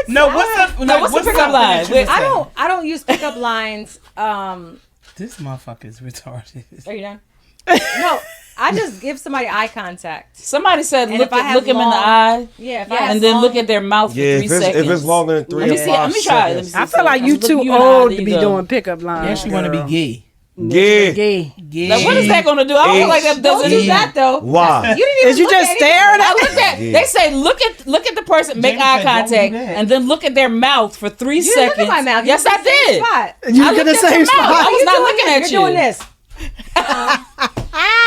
No, what's the pickup line? I don't use pickup lines. This motherfucker's retarded. Are you done? No, I just give somebody eye contact. Somebody said And look if I have him in the long- eye, Yeah, if I have and then long- look at their mouth for Yeah, 3 seconds. if it's longer than 3 Let me or see. 5 Let me try it. Let me seconds. see. I feel like I'm you looking too you in the eye. old There to you be go. doing pickup lines. Yeah, she want to be gay. Yeah. Gay. Gay. Now, what is that going to do? I don't feel like that Don't doesn't do that though. Why? You didn't even Is you look just at it. staring I at looked at. Yeah. They say look at the person, make Jamie eye said, "Don't do contact, that." and then look at their mouth for 3 You didn't seconds. look at my mouth. You Yes, looked I at the same did. spot. You I look at looked the at same your mouth. spot. I was You not doing looking this. at You're doing you. this.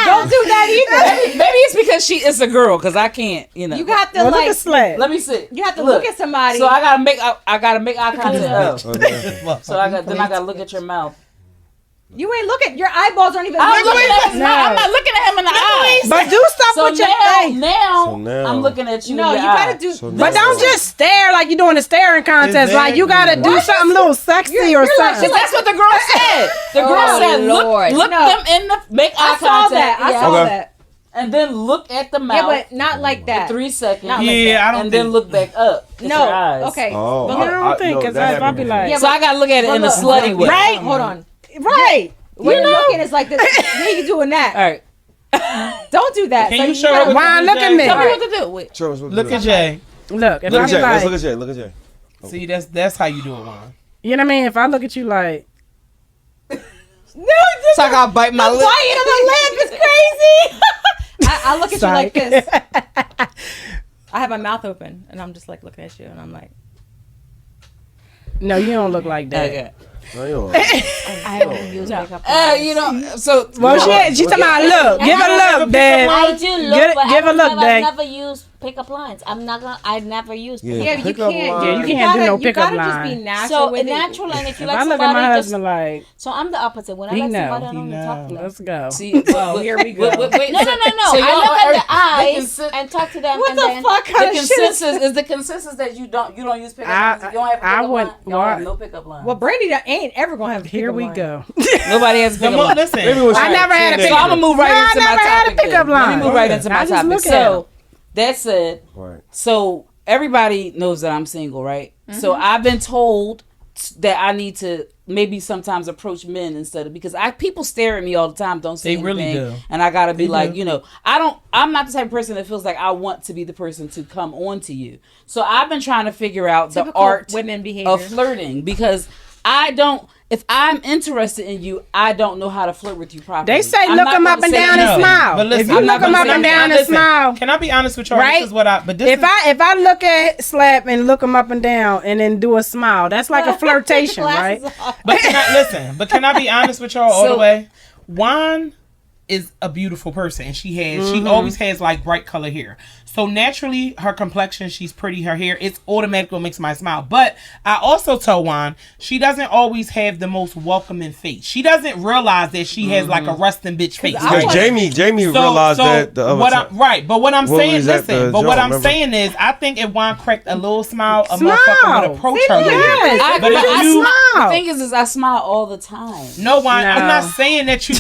Don't do that either. Maybe it's because she is a girl, because I can't. You know. You got to Well, look like. at Slap. Let me see. You have to look at somebody. So I gotta make eye contact. Oh, yeah. So I gotta look at your mouth. You ain't looking. Your eyeballs aren't even. I'm looking at his No. mouth. I'm not looking at him in the eye. But do stuff So with your now, face. So now- I'm looking at you. No, in you your gotta eye. do. So But now- don't just stare like you're doing a staring contest. Like you gotta do something a little sexy or you're like- something. That's what the girl said. The girl Oh, said, Lord. look No. them in the make eye I saw contact. that. I yeah, saw Okay. that. and then look at the Yeah, mouth but not like for that. 3 seconds. Not like Yeah, I don't and think. then look back up. At No. your eyes. Okay. Oh, But I don't think, no, because that I'll happened be to like, me. Yeah, So I gotta look at it in a slutty way. Right? Hold on. right. When you're looking, it's like this. You doing that. All right. Don't do that. Can So you show her gotta- what Why to do, look at Jay? me? Tell me what to do. Wait. Show us what to Look do. at Jay. Look, if Look I at be Jay. Let's look like, at Jay. Look at Jay. See, that's how you do it, Juan. you know what I mean? If I look at you like, No, this So I gotta bite my lip. quiet on my lip is crazy. I look at you like Psych. this. I have my mouth open and I'm just like looking at you and I'm like, no, you don't look like that. Okay. No, you don't. I don't use makeup. You know, so Well, she talking about look. Give a look, Dad. I do look, Give- but give a look, I've Dag. never used pickup lines. I'm not gonna. I never used. Yeah. yeah, you Pickup can't. line. Yeah, you can't do no you pickup gotta just line. be natural So with it. natural, and if you If like I look somebody, at my just, husband like, so I'm the opposite. When I he like know. somebody, I don't He even talk to them. let's go. see, here we go. Wait, No. So I y'all look at are- the eyes consen- and talk to them. What and the then, fuck The kind of shit? consensus is the consensus that you don't use pickup lines. You don't have a I pickup would- line. You don't have why- no pickup line. Well, Brandy ain't ever gonna have. a Here pickup we line. go. Nobody has a pickup line. Listen. Maybe it was I never had a teenage- So I'm gonna move right No, I into my never had a topic. then. pickup Let line. me move right into I my just topic. look at So that said, Right. so everybody knows that I'm single, right? So I've been told that I need to maybe sometimes approach men instead of, because people stare at me all the time, don't say They really anything, do. and I gotta be They like, do. you know, I'm not the type of person that feels like I want to be the person to come on to you. So I've been trying to figure out the Typical art women behavior. of flirting, because if I'm interested in you, I don't know how to flirt with you properly. They say I'm look not him gonna up and say down and anything. smile. But listen, If you I'm not look him gonna up and say- down and listen, smile. Can I be honest with y'all? Right? This is what If I look at Slap and look him up and down and then do a smile, that's like a flirtation, right? Glasses off. But can I be honest with y'all all the So- way? Juan is a beautiful person, and she always has like bright color hair. So naturally, her complexion, she's pretty. Her hair, it's automatically what makes somebody smile. But I also tell Juan, she doesn't always have the most welcoming face. She doesn't realize that she has like a resting bitch face. Yeah, Jamie realized that the other time. Right, but what I'm saying, listen, but what I'm saying is, I think if Juan cracked a little smile, a motherfucker would approach her. But But if you, the thing is I smile all the time. no, Juan, I'm not saying that you.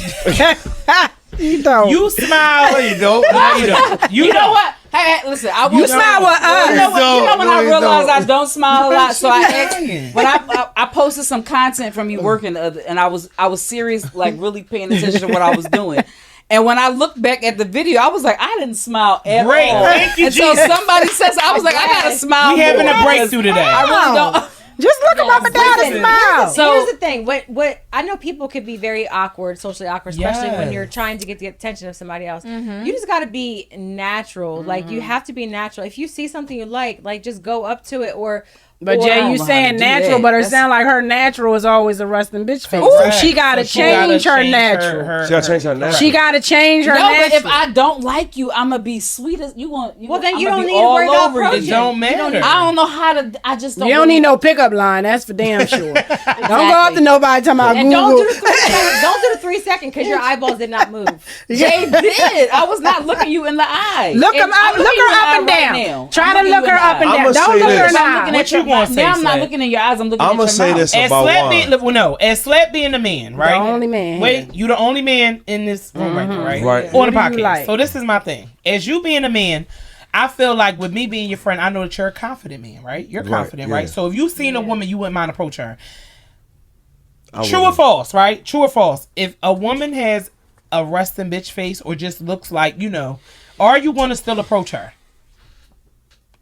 You don't. You smile. No, you don't. No, you don't. You know what? Hey, listen, I You smile with us. You know when No, I you realized don't. I don't smile a lot, so I asked when I posted some content from you working, and I was serious, like really paying attention to what I was doing. And when I looked back at the video, I was like, I didn't smile at all. Thank you, and so Jesus. somebody says, I was like, I gotta smile. We having more, a breakthrough today. I really don't. Just look him up and down and smile. So- Here's the thing. What I know, people could be very awkward, socially awkward, especially when Yes. you're trying to get the attention of somebody else. You just got to be natural. Like you have to be natural. If you see something you like just go up to it But or- Jay, I you don't know how saying to do natural, that. but it That's- sound like her natural is always a rusting bitch face. Correct. So she gotta So she gotta change her change natural. She gotta change her natural. She gotta change her No, but natural. if I don't like you, I'm gonna be sweet as you want. Well, then you I'ma don't be need to all worry about over you. It approaching. don't matter. I don't know how to. I just don't. You don't really- need no pickup line. That's for damn sure. Don't go up to nobody talking about And Google. don't do the 3 second, don't do the 3 second because your eyeballs did not move. They did. I was not looking you in the eye. Look him I'm up. Look looking her you in the up eye and right down. now. Try I'm to looking look you her in the up and eye. I'ma down. Don't say look her in this. the I'm eye. looking What at you your gonna mouth. say, Now I'm not Slay? looking in your eyes. I'm looking I'ma at your say mouth. this As about Slap Juan. being, well, no, as Slap being the man, right? The only man Wait, here. you the only man in this room right now, right? Right. On What the do you podcast. like? So this is my thing. As you being a man, I feel like with me being your friend, I know that you're a confident man, right? You're Right, confident, right? yeah. So if you seen a woman, you wouldn't mind approach her. I True or wouldn't. false, right? True or false? If a woman has a resting bitch face or just looks like, are you going to still approach her?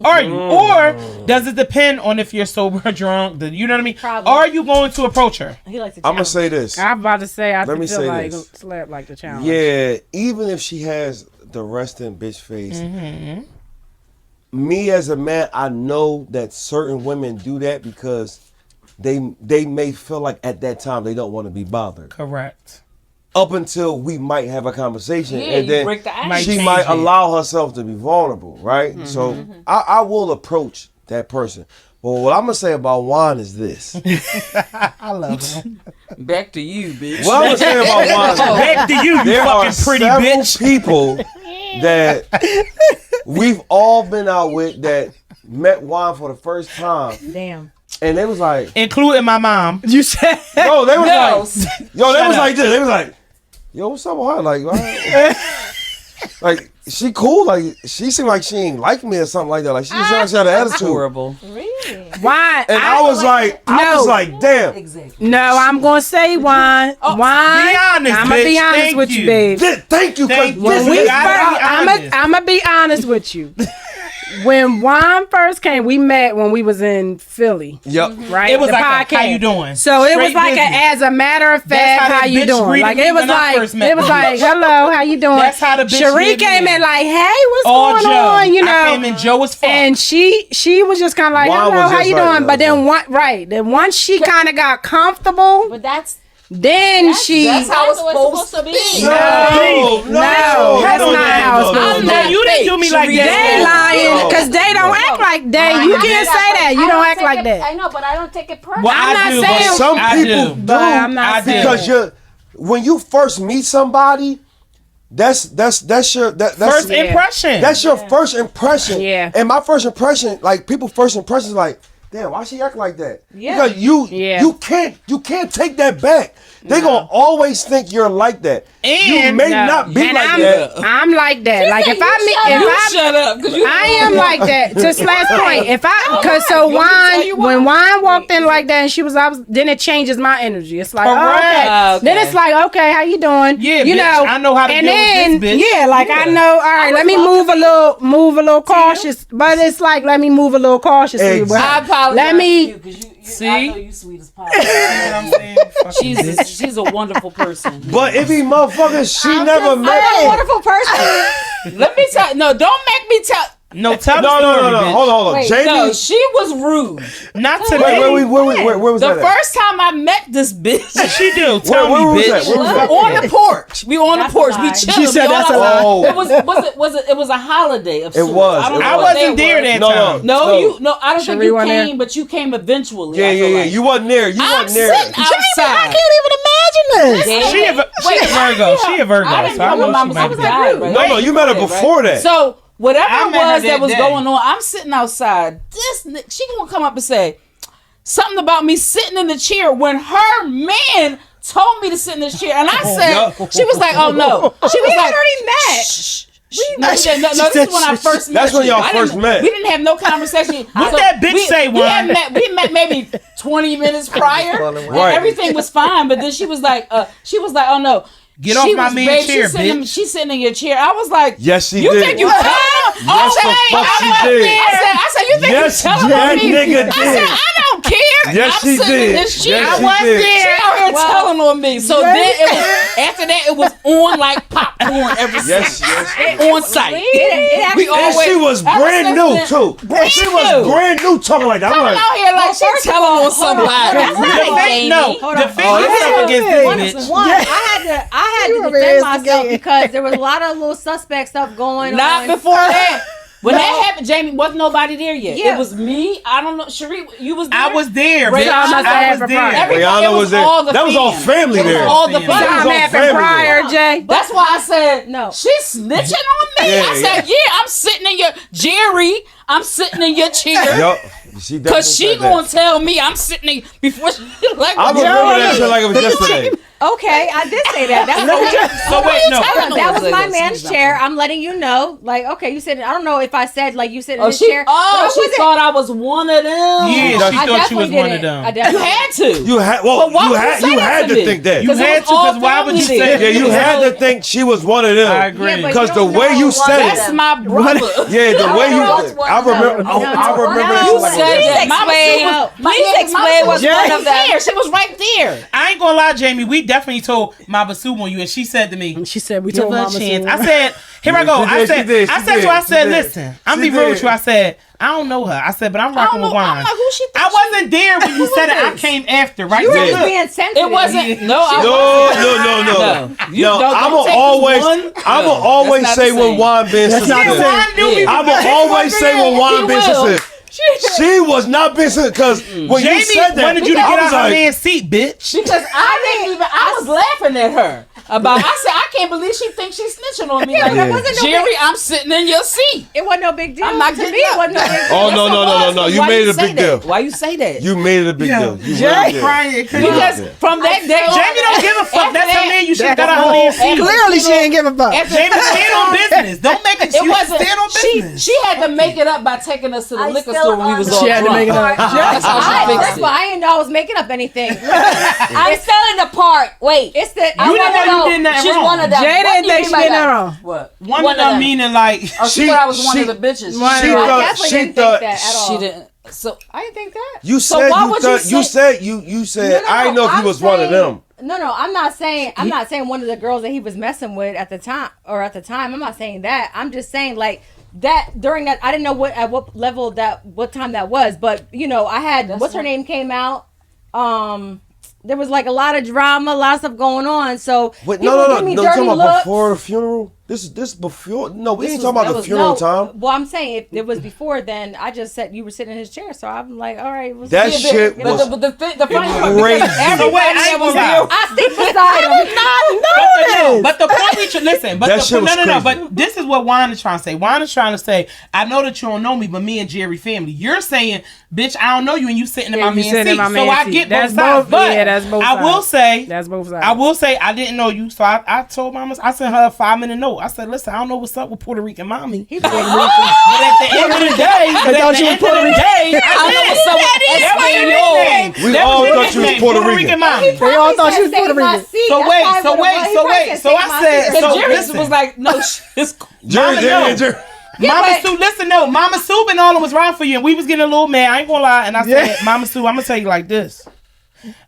Are you? Or does it depend on if you're sober or drunk? You know what I mean? Probably. Are you going to approach her? He likes to I'm gonna challenge. say this. I'm about to say I Let me feel say like this. slap like the challenge. Yeah, even if she has the resting bitch face, me as a man, I know that certain women do that because they may feel like at that time they don't want to be bothered. Correct. Up until we might have a conversation, Yeah, and you then break the ice. Might she change might it. allow herself to be vulnerable, right? So I will approach that person. But what I'm gonna say about Juan is this. I love him. Back to you, bitch. What I'm gonna say about Juan is Back to you, there are fucking pretty several bitch. people that we've all been out with that met Juan for the first time, Damn. and they was like, Including my mom. You said yo, they was No. like, yo, they Shut was up. like this. They was like, yo, what's up with her? Like, like she cool. Like she seemed like she ain't like me or something like that. Like she seemed like she had an attitude. Horrible. why? And I was like, damn. Exactly. No, I'm gonna say wine. Wine. Be honest, I'm gonna be bitch. honest Thank with you, you. babe. Thank you. 'cause Thank you. this When we is- gotta be honest. I'm gonna be honest with you. When Juan first came, we met when we was in Philly, Yep. right? It was The like, podcast. how you doing? So it was Straight like business. as a matter of That's fact, how how that you bitch doing? greeted Like me it was when I like first met it was you. like, hello, how you doing? That's how the bitch Cherie greeted came me. in like, hey, what's All going Joe. on? You know, I came in Joe as fuck. and she was just kind of like, Juan hello, was how just you like doing? that, But then then once she kind of got comfortable, But that's then she. That's how it's what supposed to be. No, that's not how it's supposed to No, you didn't do me like They that. lying because they don't act like they. You can't say that. You don't act like that. I know, but I don't take it personally. Well, I'm I not do, saying- but Some I people do. do, But I'm not I do. saying because when you first meet somebody, that's your First impression. That's your first impression. Yeah. And my first impression, like people first impression is like, damn, why she act like that? Yeah. Because you can't take that back. They gonna always think you're like that. You And- may No. not be And like I'm, that. I'm like that. Like if I meet, You if shut up, cause you. I am like that. To Slash point, if cause so when Wine walked in like that and she was, then it changes my energy. It's like, oh, Correct. okay. Then Okay. it's like, okay, how you doing? Yeah, you bitch, know, I know how to and deal with then, this, bitch. yeah, like I know. All right, let me move a little cautious. But it's like, let me move a little cautiously. Exactly. I apologize. Let me- to you, 'cause you, See? I know you sweet as pie. You know what I'm saying? Fucking bitch. She's a wonderful person. But if he motherfuckers, she never I'm a met. wonderful person. Let me tell. No, don't make me tell. No, tell No, the no, story, no, no. bitch. Hold on. Wait, Jamie. No, she was rude. Not to Wait, me. where was The that? at? first time I met this bitch, She do. Tell Where me, was bitch. that? Where was that? on the porch. We were on That's the porch. a We lie. chilling. She said we that's all a lie. outside. It was a holiday of sorts. was. I don't know I what wasn't day there it was. that No, time. No, I don't think Cherie you wasn't there? came, but you came eventually. Yeah, I yeah, feel yeah. like. You wasn't there. You I'm wasn't there. sitting outside. I can't even imagine this. She a Virgo. She a Virgo. I didn't So I know know my she mama might was be. like, right? No, no, you met her before that. So whatever I it met her was that that was day. going on, I'm sitting outside. She gonna come up and say something about me sitting in the chair when her man told me to sit in this chair, and I said, no. she was like, "Oh no," she was We like, had already met. "Shh." No, this is when I first met. That's when you. y'all I first didn't- met. We didn't have no conversation. What that bitch say, we Juan? we met maybe 20 minutes prior. And Right. everything was fine, but then she was like, "Oh no." Get off my man's chair, bitch. She's sitting in your chair. I was like, Yes, she you did. think you Yes, telling? the fuck she did. I said, you think Yes, you telling that on me? nigga I said, did. I don't care. Yes, I'm she sitting did. in this chair. Yes, I she was did. there. She out here telling on me. So then it was, after that, it was on like popcorn every Yes, second. yes. On site. It We actually- And she was ever brand since new then- too. Brand She was new. brand new talking like that. I'm Coming like, out here like she telling on somebody. Defend, no, Hold on. defend Oh, yourself this against this bitch. One, I had You to over defend here myself instigating. because there was a lot of little suspect stuff going Not on. before that. When that happened, Jamie, wasn't nobody there yet. Yeah. It was me. I don't know. Cherie, you was there? I was there, Ray bitch. Allen must have I had was for there. pride. Everybody, Rihanna it was there. all the That was all fans. family It was there. all the That was Something all fans. happened family prior, Jay. That's why I said No. She's snitching on me. Yeah, I said, yeah, I'm sitting in your Jerry. I'm sitting in your chair. yup. She definitely Cause she said that. gonna tell me I'm sitting in before she like. I remember that shit like it was yesterday. Okay, I did say that. That's So wait, no. that was my Excuse man's me. chair. I'm letting you know. Like, okay, you said. I don't know if I said like you said in Oh, his she chair. but I she wasn't- thought I was one of them. Yeah, I she thought you was definitely one of didn't. them. I You definitely had to. You had But why you would you had say you that had to to me? think that. You it had was to, all because why would you family say there. that? Yeah, you had to think she was one of them. I agree. Yeah, but Because you the don't way know you what said That's it. my brother. Yeah, the way you. know it's one I of them. remember. No, I no, remember. no, it You like said that. that. Mama explain. was- Please Mama explain was what's one right of them. there. She was right there. I ain't gonna lie, Jamie. We definitely told Mama Sue on you, and she said to me, She said we "Give told her a Mama chance." Sue. I said, "Here I go." She I did, said, she did, "I she said to her, I did, said, she did. listen, I'm She be real with did. you." I said, "I don't know her." I said, "But I'm I rocking don't with know. I'm Juan." like, who she I think wasn't there when you Who said is it. I this? came after, right? You were Yeah. just being sensitive. It wasn't. No, I No, wasn't. no, no, no. You No, don't I'ma take this always, one. I'ma No, always that's not say the when same. Juan been That's not the sensitive. same. Juan knew me. I'ma always say when Juan been will. sensitive. She was not being sensitive because when you Jamie said that, wanted you to I get was out her like, man's seat, bitch. Because I was laughing at her about. I said, I can't believe she thinks she's snitching on me. Yeah, Like, but it wasn't no Jerry, I'm sitting in your seat. It wasn't no big deal. I'm not to getting me. It up. wasn't no big deal. Oh, no, Yes, no, it no, no, was. no. You Why made it a say big that? deal. Why you say that? You made it a big deal. You Jay really did. Crying You because really Because did. from that day on, Jamie don't give a fuck. after That's her that- man. You should That's got her whole- man's seat. Clearly, she ain't give a fuck. after- Jamie, stand on business. Don't make it. It You wasn't. stand on business. She had to make it up by taking us to the liquor still store when we was all She had to drunk. make it up. That's how she First fixed of all, it. I didn't know I was making up anything. I'm still in the park. Wait. It's the You didn't know you did nothing She's wrong. one of them. Jay What didn't do you think mean she by did that? that wrong. What? One One of of them them. meaning like Oh, she thought I was one of the bitches. One- She I thought, definitely she didn't thought, think that at all. She didn't. So I didn't think that. you So said, why you would thought, you you say- said, you said, I didn't know if I'm he was one of saying- them. No, I'm not saying one of the girls that he was messing with at the time. I'm not saying that. I'm just saying like that during that I didn't know at what level what time that was, but I had That's what's her what- name came out. There was like a lot of drama, a lot of stuff going on. So Wait, people no. give me You dirty talking about looks. before the funeral? This before? No, we This ain't was- talking that about the was- funeral No, time. well, I'm saying if it was before, then I just said you were sitting in his chair, so I'm like, all right. What's That the- shit you know, was but the funny part, crazy. because everybody So wait, I ain't that was gonna there. lie. I stick beside him. But the point we should listen. But That the, shit was no. crazy. But this is what Juan is trying to say. Juan is trying to say, I know that you don't know me, but me and Jerry family. You're saying, bitch, I don't know you, and you sitting in Yeah, my you man's sitting in seat. my So man's I seat. get That's both sides. both- But yeah, that's both I will sides. say, That's both sides. I will say I didn't know you, so I told Mama. I sent her a 5-minute note. I said, listen, I don't know what's up with Puerto Rican mommy. He But at the end of the day, I know what's up with that was your nickname. We That all was your thought you was nickname, Puerto Rican. mommy. They all thought she was Puerto Rican. So wait. So I said, Because so Jerry listen. was like, no, it's Mama, no. Mama but- Sue, listen, no. Mama Sue been all of was wrong for you, and we was getting a little mad. I ain't gonna lie. And I said, Mama Sue, I'm gonna tell you like this.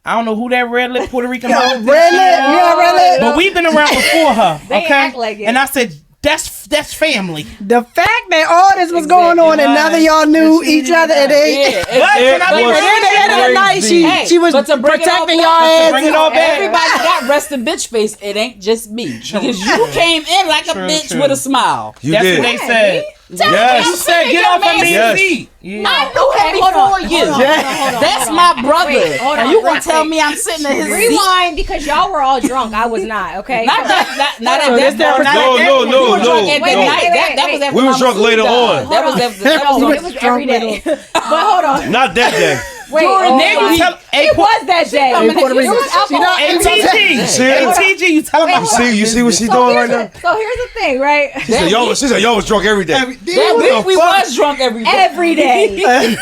I don't know who that red lip Puerto Rican mama is. Red lip, yeah, red lip. But we've been around before her, They okay? act like it. And I said, That's family. The fact that all this was going on and none of y'all knew each other, and they. But can I be was real? At the end of the night, she was but to bring it all protecting back- y'all but to ass. bring it all back. Everybody got rested bitch face. It ain't just me. Because you came in like a True, bitch true. with a smile. You That's did. what they said. You Yes. said get off of me Yes. seat. Yeah. I knew him hold on, before you. hold on, That's hold on. my brother. Wait, hold and on, you gonna wait, tell wait. me I'm sitting in his seat? Rewind, because y'all were all drunk. I was not. Okay. Not that So that this that that- No, You no, were drunk no, at no. the Wait, night. wait, That was wait. after We was my drunk food later died. on. That was after. That was No, it was every day. But hold on. Not that day. Wait, During hold the on. day, tell- It was that day. coming Puerto at you. Rico. It was alcohol. ATG. See? ATG, you tell them You see, you see what she doing right now? So here's the thing, right? She said, y'all was drunk every day. That What week the we fuck? was drunk every day. Every day.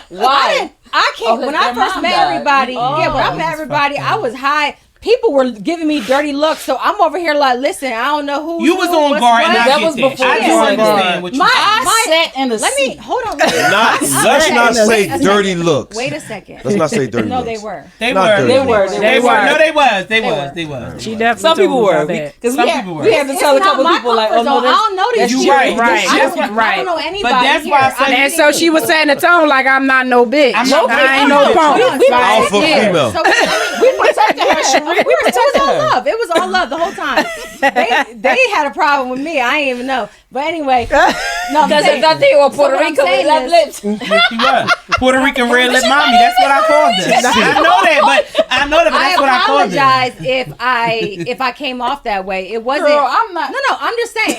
Why? I can't. Oh, When I their first mom met died. everybody, Oh, yeah, when I met everybody, I was high. People were giving me dirty looks, so I'm over here like, listen, I don't know who. You was on guard, and I That get was that. before I do you were understand what you I sat in the Let me seat. hold on. Let's not say dirty looks. Wait a second. Let's not say dirty No, looks. they were. They Not were. dirty. They were. They were. No, they was. They was. They was. She definitely Some people told me were. about that. Because Some we people were. had to It's tell a not couple my people like, comfort oh no, zone. I that's, don't know these that's people. You right. Jerry. Right. I don't know anybody But that's here. why I said- And so she was setting the tone like, I'm not no bitch. I'm not- I ain't no punk. Alpha female. So We protected her. it was all love. It was all love the whole time. They had a problem with me. I ain't even know. But anyway, no, Because I thought they were Puerto Rico with love lips. Yes, she was. Puerto Rican red lip mommy. That's what I called her. I know that, but that's what I called her. apologize if I came off that way. It wasn't. Girl, I'm not. No. I'm just saying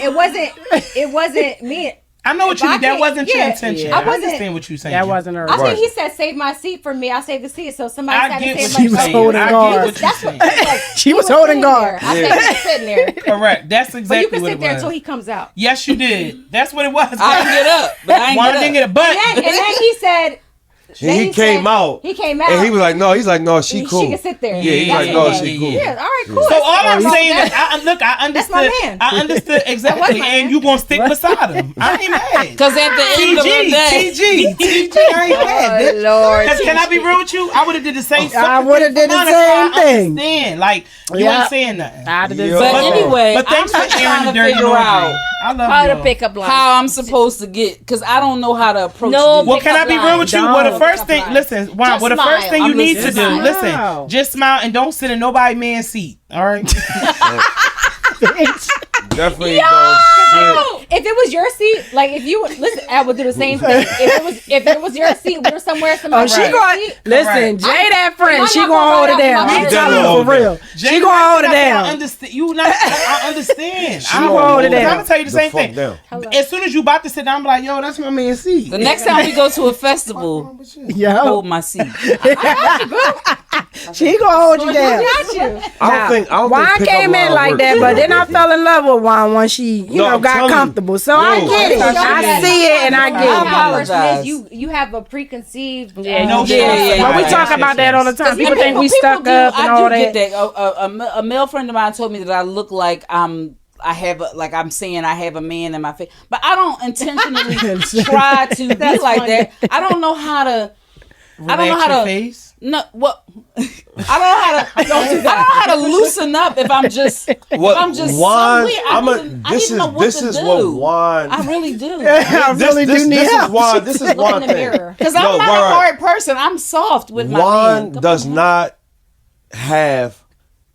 it wasn't me. I know what you If I mean. That can't- wasn't your yeah, intention. I I wasn't- understand what you're saying. That wasn't her. I Right. think he said save my seat for me. I saved the seat, so somebody I had get to what save you're my saying. seat. holding I guard. get what you're That's what saying. like, She he was sitting holding there. guard. I think he was sitting there. Correct. That's But you exactly can what sit it there was. until he comes out. Yes, you did. That's what it was. I can get up, but I ain't One get didn't up. get it, but And then he said. then He came said- out. He came out. And he was like, no, she cool. She can sit there. Yeah, he's That's like, what no, it was. she cool. Yeah, all right, cool. so all I'm That's saying is, that- I understood. my man. I understood exactly, my and man. you gonna stick beside him. I ain't mad. Because at the end of the day, TG, I ain't mad. Lord. Because can I be real with you? I would have did the same. I would've did the Honest, same I thing. Understand? Like you Yeah. ain't saying nothing. I did Yeah. but But- anyway, But I'm thanks for just airing trying the to dirty figure laundry. out I love How to y'all. pick up lines. how I'm supposed to get, because I don't know how to approach No, this. Well, can I be real with you? Don't. Well, the first thing, listen, Juan, Just well, the first smile. thing you I'm need to listening. do, Just smile. listen, just smile and don't sit in nobody man's seat. All right. Definitely don't sit. If it was your seat, like if you listen, I would do the same thing. If it was your seat, we were somewhere. Somebody Oh, she Right. going listen. Right. Jay, that friend, I'm she not gonna gonna hold ride it out down. my I'm car. telling She you gonna for real. Jay, She gonna hold it I down. understand. I understand. She I'm gonna hold it hold down. I'm gonna tell you the same fuck thing. down. As soon as you about to sit down, I'm like, yo, that's my man's seat. The next time we go to a festival, Yo, hold my seat. she gonna hold you down. Got you. I don't Juan think pick came up in line like works. that, but then I fell in love with Juan once she, you No, know, I'm got telling you. comfortable. So I No, get it. that's I what see it and I I get it. apologize. You have a preconceived. No yeah, shit. yeah. But we Right. talk about that all the time. People think we stuck do, up and I all do that. get that. A male friend of mine told me that I look like I'm saying I have a man in my face, but I don't intentionally try to be like funny. that. I don't know how to. I don't know Relax how your to. face. No, what? I don't know how to. I don't know how to loosen up if I'm just. What if I'm just Juan? so weird. I need to know what This to is do. what Juan. I really do. I really do need This is help. Juan. This is Look Juan in the thing. mirror. Because I'm No, not right, a right. hard person. I'm soft with my Juan man. Come does on. not have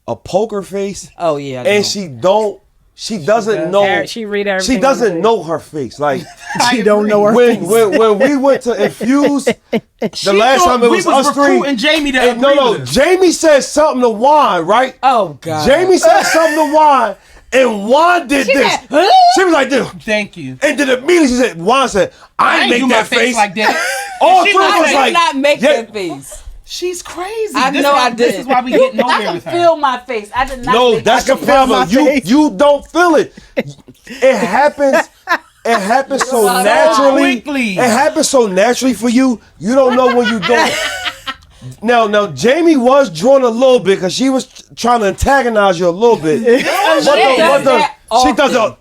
a poker face, Oh yeah. I know. and she doesn't know. She read everything. She doesn't know her face. Like She don't know her. when we went to Infused the last time it was us three. recruiting Jamie to And no, Jamie said something to Juan, right? Oh God. Jamie said something to Juan, and Juan did this. She was like this. Thank you. And then immediately she said, Juan said, I ain't do make my that face. like that. All She three was was I like, did like, not make yeah. that face. She's crazy. I know I did. This is why we get I nowhere can with her. feel my face. I did not. No, make that's my the face. problem. face. You don't feel it. It happens. It happens so So naturally. quickly. It happens so naturally for you. You don't know when you don't. Now, Jamie was drawn a little bit because she was trying to antagonize you a little bit. She does it.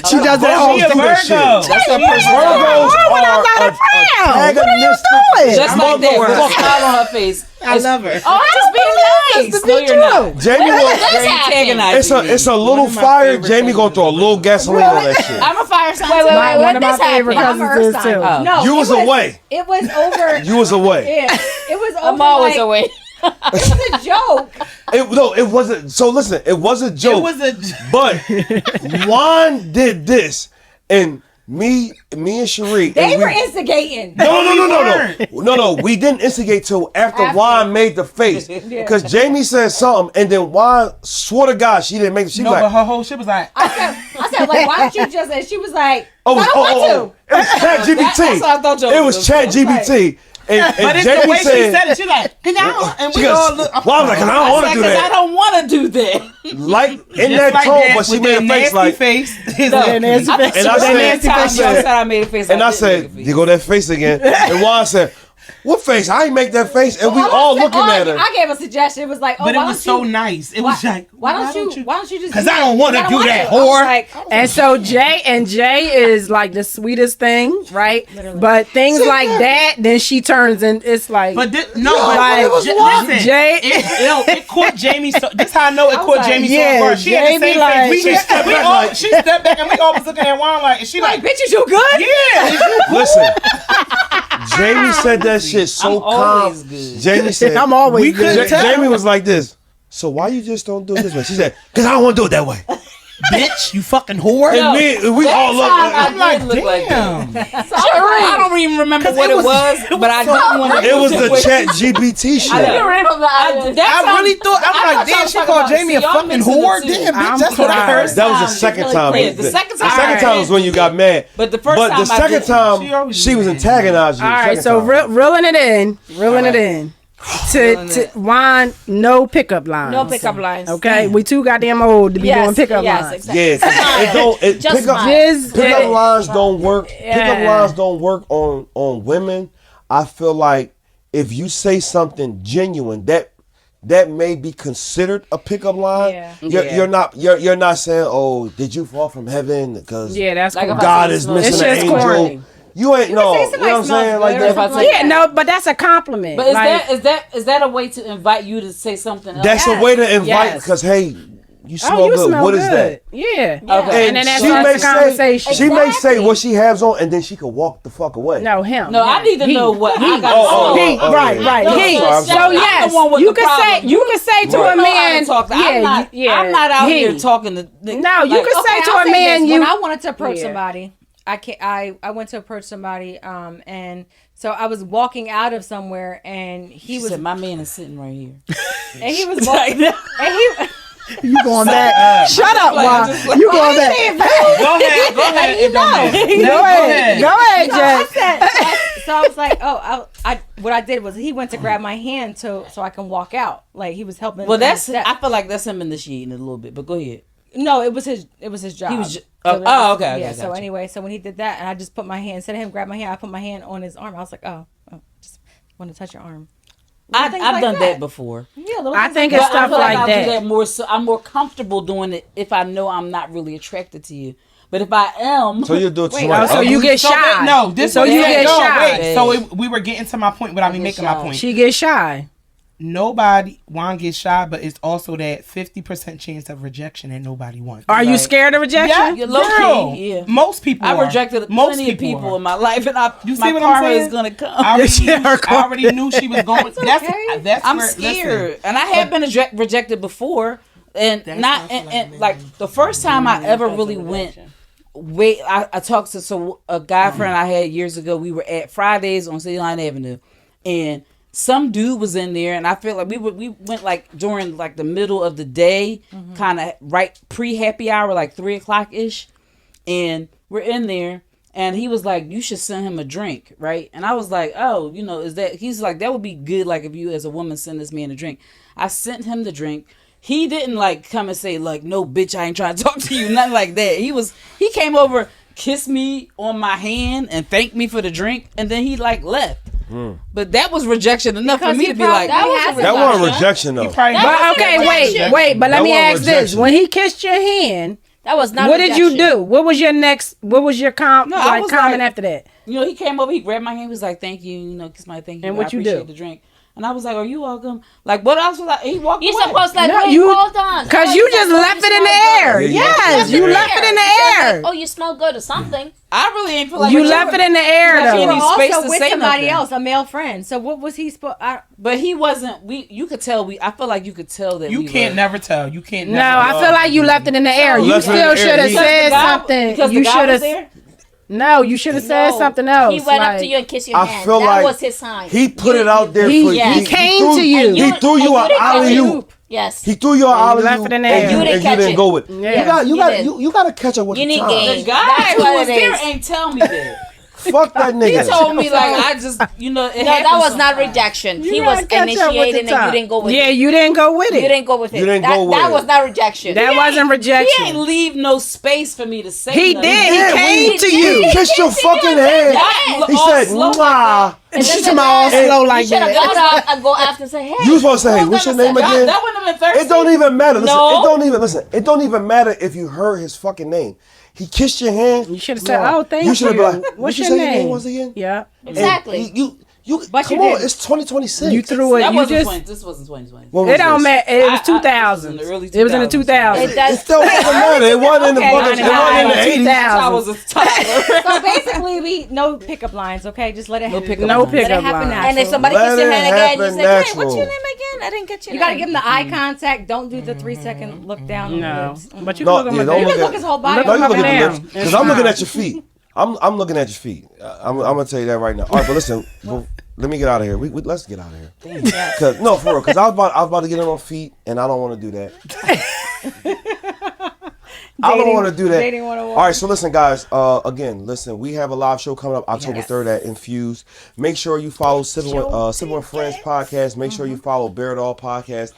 She does that all She a do Virgo. that shit. That's her Virgos when I'm are not around. antagonistic. doing? Just like that, with a motherfuckers. smile on her face. I love her. Oh, I'm just being nice. No, you're not. Jamie will. You're antagonizing It's a me. little of my fire. favorite Jamie gonna throw a little gasoline on that shit. I'm a fire sign. Wait, too. wait, My, wait, one of my this favorite happened? cousins is Earth too. sign. Oh. No, You was away. It was over. You was away. Yeah, it was over. I'm always like, away. It was a joke. It wasn't. So listen, it was a joke. It was a. But Juan did this, and me and Sheree. They and were we, instigating. No. We didn't instigate till after Juan made the face, because Jamie said something, and then Juan swore to God she didn't make it. She No, was but like, her whole shit was like. I said, like, why don't you just? And she was like, oh, I don't want it was Chat GPT. That's what I thought y'all It was was Chat GPT. And But it's the Jamie way she said it. She's like, "Cause I don't," and she we goes, all look. Juan was like, 'cause I don't want to do Because I that. don't want to do that. Like in Just that like tone, that, but she with made that a face nasty like. face. And I said, Y'all said I made a face. and I said, you go that face again. And Juan said, what face? I ain't make that face. And we all looking at her. I gave a suggestion. It was like, oh, But it why was don't so you? nice. It was like, Why don't you just? Because do I that? don't want to I do want that, to. I was whore. like, And so Jay is like the sweetest thing, right? But things like that, then she turns and it's like. But like, listen, Jay- it caught Jamie. So this how I know it I was caught like, Jamie so yeah, hard. She had the Jamie same like- face. She stepped back like- She stepped back and we all was looking at Juan like, and she like, bitches, you good? yeah. is you cool? Listen, Jamie said that shit so I'm calm. always good. Jamie said, I'm always We couldn't good. tell. Jamie was like this. So why you just don't do it this way? She said, because I don't want to do it that way. Bitch, you fucking whore. And we all look. I'm like, look like damn. I don't even remember what it was, but I didn't want to. It was the Chat GPT shit. I really thought, I'm like, damn, she called Jamie a fucking whore. Damn, bitch, that's what I heard. That was the second time. Yeah, the second time. The second time was when you got mad. But the first But time the I second didn't. She time, always she was did. antagonizing you. All right, Second so time. reeling it in. To Juan, no pickup lines. No pickup lines. Okay, we too goddamn old to be doing pickup lines. Exactly. Yeah, 'cause it don't. Just Pickup mine. pickup lines don't work. Pickup Yeah. lines don't work on women. I feel like if you say something genuine, that may be considered a pickup line. Yeah. You're not saying, oh, did you fall from heaven? Because Yeah, that's Like corny. if I God say is snow- missing It's an just angel. corny. You ain't know. say You know somebody what I'm saying? smells Like good or that. something. Yeah, no, but that's a compliment. But Like, is that a way to invite you to say something else? That's a way to invite Yes. because hey, you smell oh, you good. smell What good. is that? Yeah. Okay. And then that she starts may the conversation. She may say what she has on, and then she could walk the fuck away. No, him. No, I need to know what I got. Right. No, He. so I'm So sorry. yes, I'm the one with you the could say problem. you could say to a man. I'm not out here talking to. No, you could say to I'll a say man. this. You When I wanted to approach Yeah. somebody, I went to approach somebody, and so I was walking out of somewhere, and he was said, my man is sitting right here. and he was walking, and he. you going back? Shut up, Juan. You going back? Go ahead. It don't matter. Go ahead, I Jay. said, so I was like, oh, I what I did was he went to grab my hand so I can walk out. Like he was helping. Well, me step. I feel like that's him initiating it a little bit. But go ahead. No, it was his job. He was. Okay. Yeah. So anyway, so when he did that, and I just put my hand, instead of him grab my hand, I put my hand on his arm. I was like, oh just want to touch your arm. I've Things like done that before. Yeah, little I things think like it's But I stuff feel like I'll that. do that more. So I'm more comfortable doing it if I know I'm not really attracted to you. But if I am, So you do it to Wait, somebody so ugly? you get shy. No, this So was you that- get no, shy. Wait, so we were getting to my point without me making my shy. point. She gets shy. Nobody Juan gets shy, but it's also that 50% chance of rejection that nobody wants. Are you Right. scared of rejection? You're low Girl, key, yeah. Most people I are. rejected Most plenty of people are. in my life, and You see my what I'm karma saying? is gonna come. I already, Yeah, knew, her I already knew she was going. That's I'm where, scared, listen, and I have been rejected before, and not and like the first time I ever really went. I talked to a guy friend I had years ago. We were at Fridays on City Line Avenue, and some dude was in there, and I feel like we went like during like the middle of the day, kind of right pre happy hour, like 3:00 ish, and we're in there. And he was like, you should send him a drink, right? And I was like, oh, is that... He's like, that would be good, like, if you as a woman send this man a drink. I sent him the drink. He didn't, like, come and say, like, no, bitch, I ain't trying to talk to you. Nothing like that. He came over, kissed me on my hand, and thanked me for the drink. And then he, like, left. But that was rejection enough for me to be like... That wasn't rejection though. he probably But okay, wait. But let That me wasn't ask this: rejection. when he kissed your hand, That was not. What did you rejection. do? What was your next? What was your No, I was comment like- after that? You know, he came over, he grabbed my hand, he was like, "Thank you," you know, kiss my thank you. And what I you appreciate do? the drink. And I was like, "Are you welcome?" Like, what else was I? He walked You away. supposed to like, No, wait, you- hold on. Cause Oh, you smell just good, left you it in the smell air. good. Yeah, Yes, you you left left it in You the said, air. like, oh, you smell good or something. I really ain't feel like You left it in the air Like, though. you You were need space also to with say somebody nothing. else, a male friend. So what was he supposed? But he wasn't. You could tell. I feel like you could tell that You we can't were, never tell. You can't. No, never I feel like you left it in the air. You left it in still the air. should have He- said Because the guy- something. Because You the guy should was have. there. No, you should have said No, something else. He went up like- to you and kissed your I hand. feel That like was his sign. He put it out there He- for he you. came threw- to you. He threw you an didn't catch alley it. oop. Yes. He threw you an And you alley left oop, it in the air. and You you didn't catch didn't it. go with. Yeah. You did. You gotta catch up with You the need time. game. The guy That's who what was it there is. ain't tell me that. Fuck that He nigga. told me like I just, you know, it No, that happened was not sometimes. rejection. You He was gotta catch up with the initiating and you time. didn't go with Yeah, it. you didn't go with it. You didn't go with it. You didn't that, go with that it. was not rejection. That wasn't He ain't rejection. leave no space for me to say. He nothing. did. Yeah, He came when to he you. kissed your fucking hand. Y'all He all said, slow like "Mwah." And she then told me all the- slow You like should have that. got up and go after and say, hey. You supposed to say, "Hey, what's your name That, again?" that wouldn't have been thirsty. It don't even matter. Listen, No. it don't even listen. It don't even matter if you heard his fucking name. He kissed your hand. You should have said, Mwah. "Oh, thank you." You should have been like, What's "What you your say name? was again?" Yeah. And Exactly. You. But Come you on, didn't. it's 2026. You threw it. That You wasn't just. 20. This wasn't 2020. What It don't this? matter. It was I- 2000. it was in the early It was in the 2000s. It does. It still doesn't matter. It wasn't in the Okay, fucking. It wasn't in the 80s. I was a toddler. So basically, we no pickup lines. Okay, just let it happen. pickup No lines. Let it pickup happen line. natural. And if somebody Let kisses your it hand again, you happen say, hey, what's natural. your name again? I didn't get your You name. gotta give him the eye contact. Don't do the 3-second look down. On the No, lips. but you No, look at yeah, my don't You look can at- look his whole body. No, you look at the Damn. lips because I'm looking at your feet. I'm looking at your feet. I'm gonna tell you that right now. All right, but listen, let me get out of here. Let's get out of here. Cause no, for real. Cause I was about to get in on feet, and I don't want to do that. I don't want to do that. dating 101. All right, so listen, guys. Again, listen. We have a live show coming up October 3rd at Infused. Make sure you follow Sippin With Friends podcast. Make sure you follow Bear It All podcast.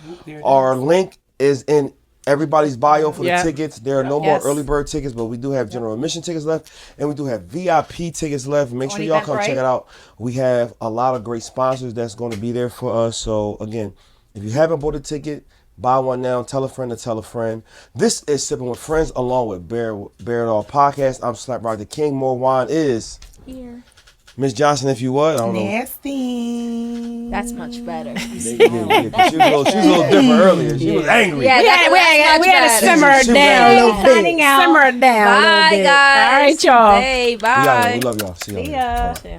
Our link is in everybody's bio for the tickets. There are no more early bird tickets, but we do have general admission tickets left, and we do have VIP tickets left. Make sure y'all come check it out. We have a lot of great sponsors that's going to be there for us. So again, if you haven't bought a ticket, buy one now. Tell a friend to tell a friend. This is Sippin With Friends along with Bear It All podcast. I'm Slap Rock the King. More wine is Here. Miss Johnson. If you what, I don't know. Nasty. That's much better. Yeah, 'cause she was a little different earlier. She was angry. Yeah, We had to simmer She it was down a little bit. Signing out. Simmer it down a little Bye, bit. guys. All right, y'all. Hey, We out here. bye. We love y'all. See y'all. See later. ya. All right. Yeah.